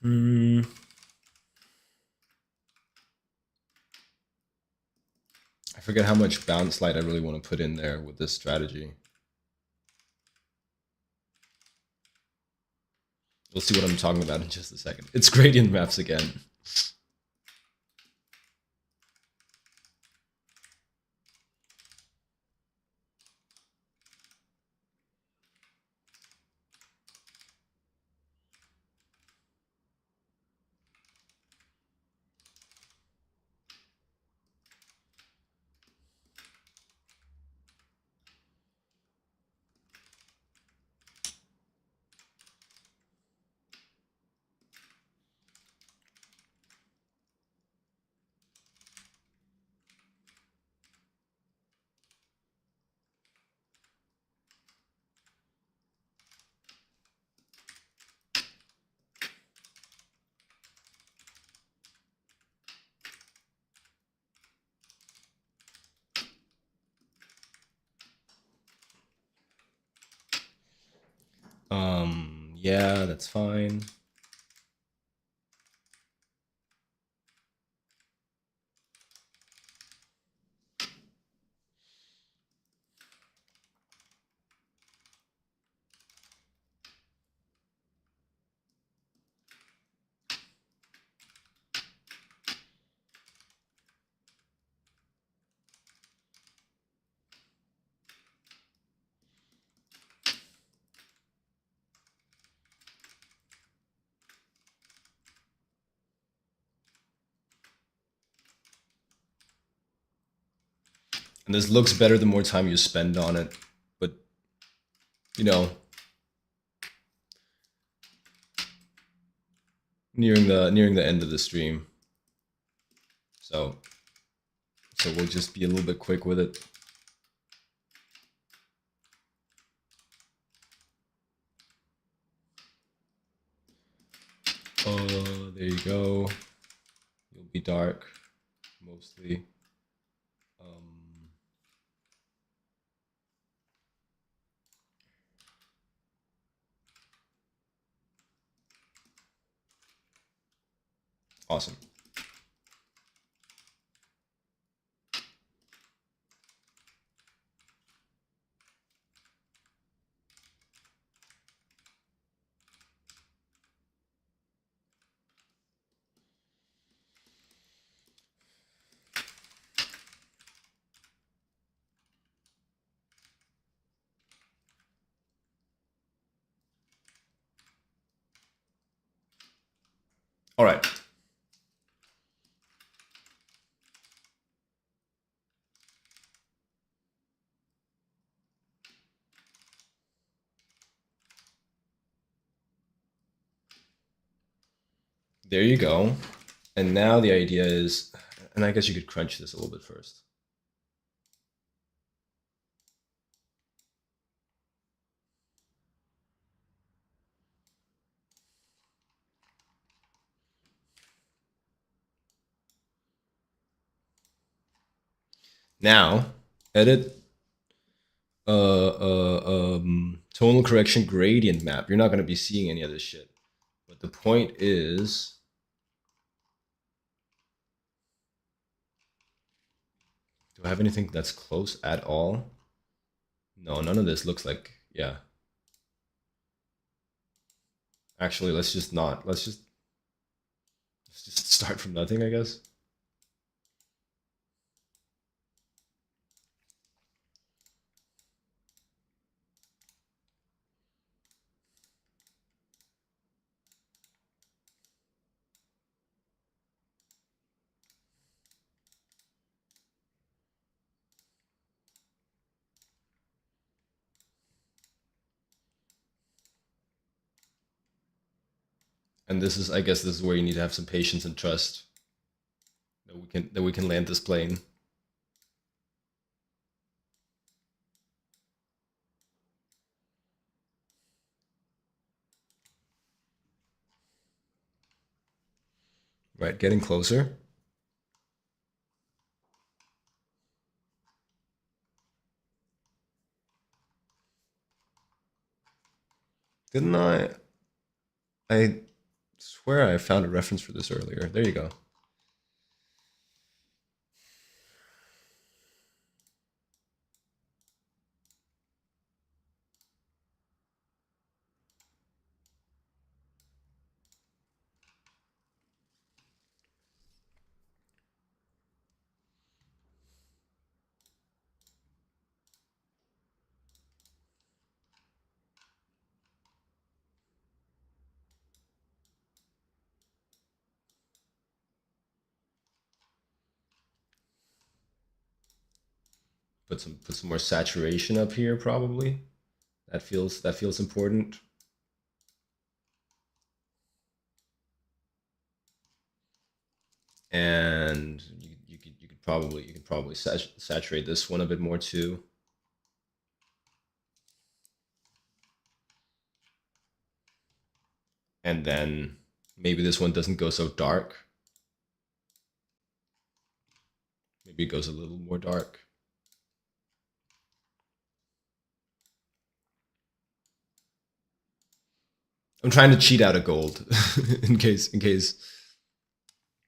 Hmm. I forget how much bounce light I really want to put in there with this strategy. We'll see what I'm talking about in just a second. It's gradient maps again. Yeah, that's fine. And this looks better the more time you spend on it. But, you know, nearing the end of the stream. So we'll just be a little bit quick with it. There you go. You'll be dark, mostly. Awesome. All right. There you go. And now the idea is, and I guess you could crunch this a little bit first. Now, edit tonal correction gradient map. You're not going to be seeing any of this shit. But the point is, do I have anything that's close at all? No, none of this looks like, yeah. Actually, let's just not. Let's just start from nothing, I guess. And this is, I guess, this is where you need to have some patience and trust that we can land this plane. Right, getting closer. Didn't I? I swear I found a reference for this earlier. There you go. Put some more saturation up here, probably. That feels important. And you could probably saturate this one a bit more too. And then maybe this one doesn't go so dark. Maybe it goes a little more dark. I'm trying to cheat out of gold in case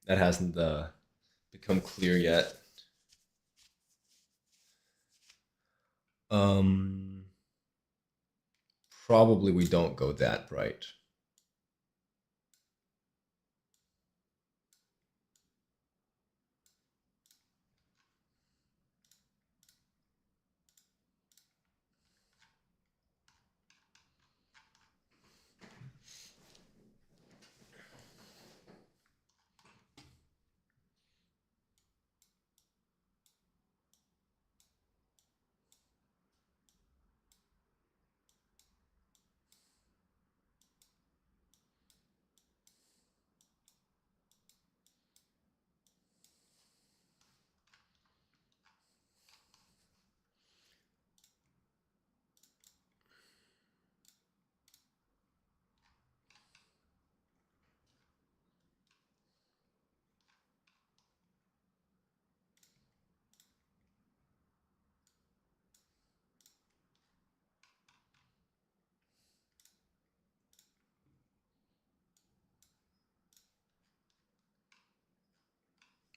that hasn't become clear yet. Probably we don't go that bright.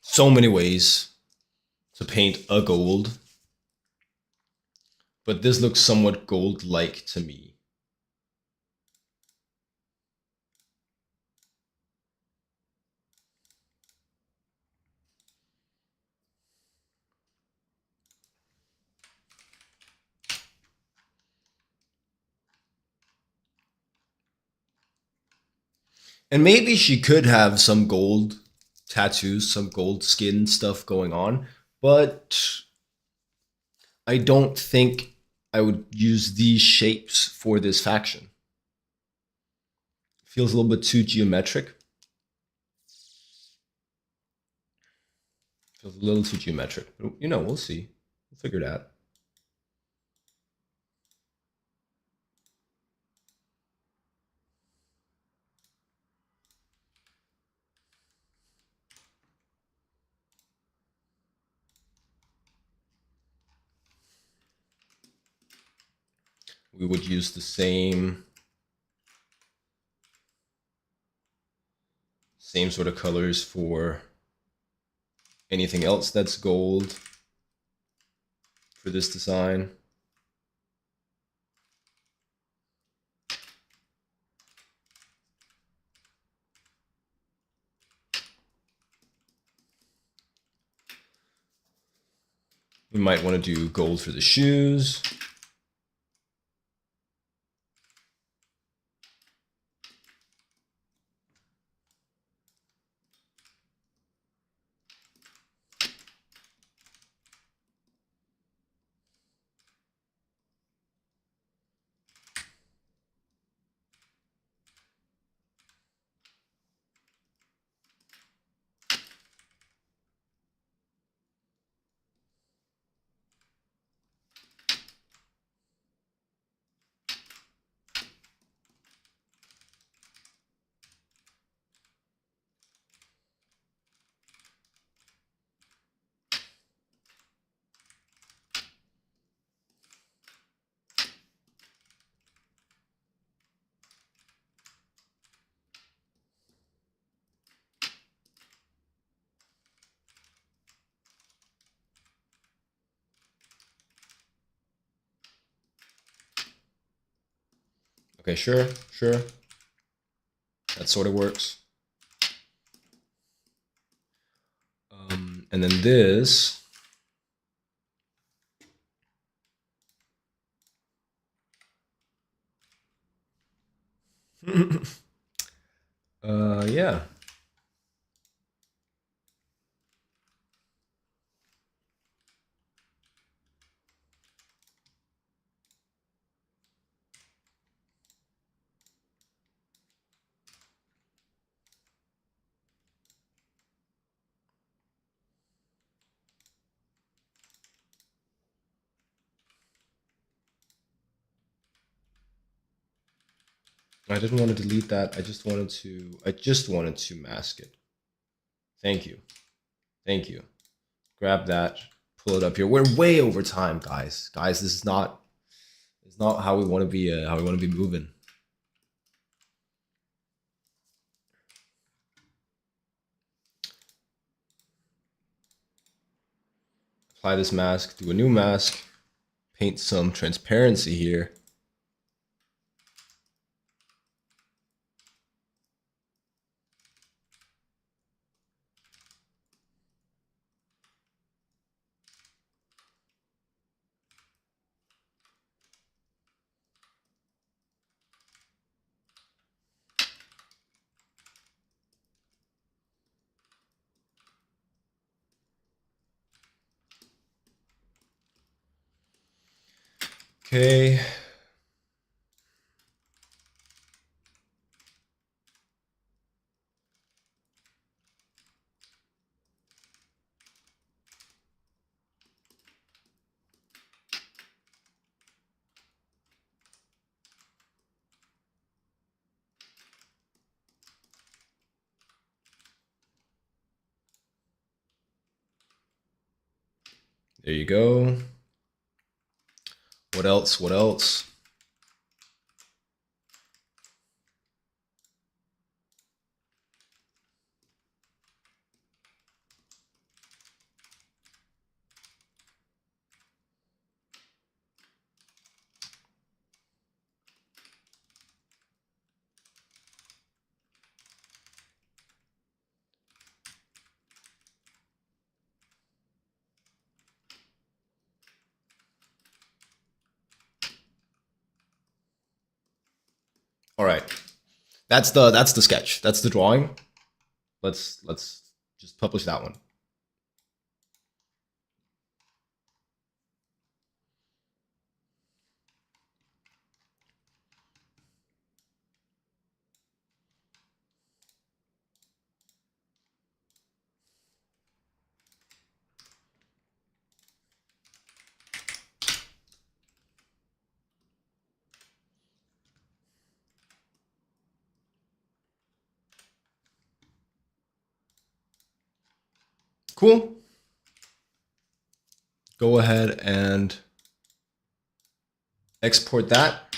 So many ways to paint a gold, but this looks somewhat gold-like to me. And maybe she could have some gold tattoos, some gold skin stuff going on, but I don't think I would use these shapes for this faction. Feels a little bit too geometric. Feels a little too geometric. But, you know, we'll see. We'll figure it out. We would use the same sort of colors for anything else that's gold for this design. We might want to do gold for the shoes. Okay, sure. That sort of works. And then this. Yeah. I didn't want to delete that. I just wanted to mask it. Thank you. Grab that, pull it up here. We're way over time, guys. This is not how we want to be moving. Apply this mask, do a new mask, paint some transparency here. Okay. There you go. What else? What else? All right. That's the sketch. That's the drawing. Let's just publish that one. Cool. Go ahead and export that.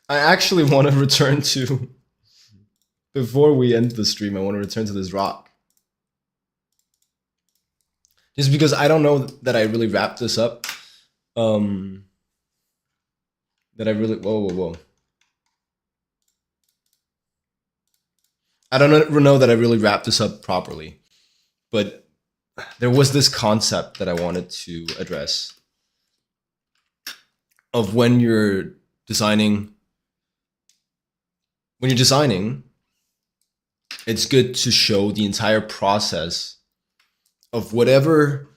I actually want to return to, before we end the stream, I want to return to this rock. Just because I don't know that I really wrapped this up. That I really, whoa. I don't know that I really wrapped this up properly. But there was this concept that I wanted to address of when you're designing, it's good to show the entire process of whatever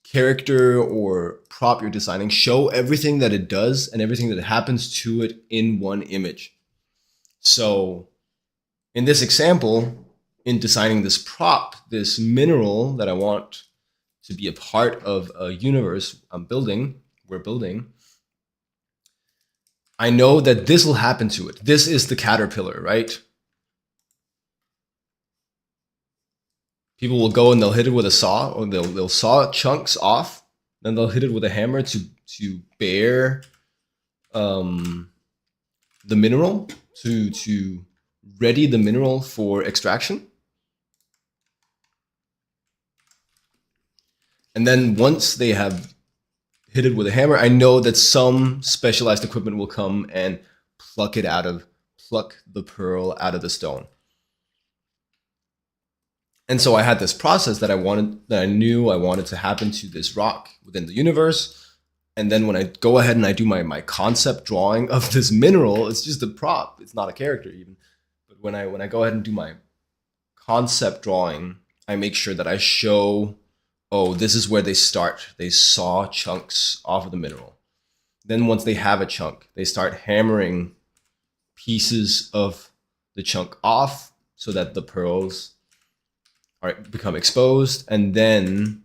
character or prop you're designing. Show everything that it does and everything that happens to it in one image. So in this example, in designing this prop, this mineral that I want to be a part of a universe we're building, I know that this will happen to it. This is the caterpillar, right? People will go and they'll hit it with a saw, or they'll saw chunks off, then they'll hit it with a hammer to bare the mineral, to ready the mineral for extraction. And then once they have hit it with a hammer, I know that some specialized equipment will come and pluck the pearl out of the stone. And so I had this process that I knew I wanted to happen to this rock within the universe. And then when I go ahead and I do my concept drawing of this mineral, it's just a prop. It's not a character even. But when I go ahead and do my concept drawing, I make sure that I show, oh, this is where they start. They saw chunks off of the mineral. Then once they have a chunk, they start hammering pieces of the chunk off so that the pearls become exposed, and then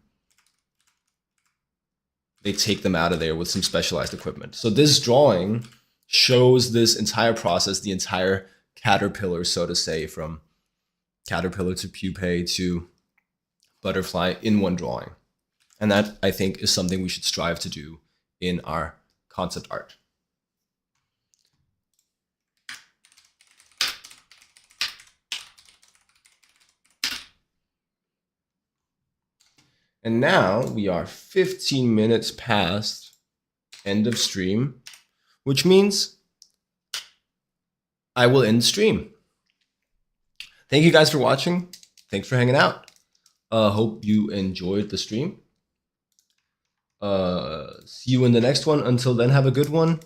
they take them out of there with some specialized equipment. So this drawing shows this entire process, the entire caterpillar, so to say, from caterpillar to pupae to butterfly in one drawing. And that, I think, is something we should strive to do in our concept art. And now we are 15 minutes past end of stream, which means I will end stream. Thank you guys for watching. Thanks for hanging out. Hope you enjoyed the stream. See you in the next one. Until then, have a good one.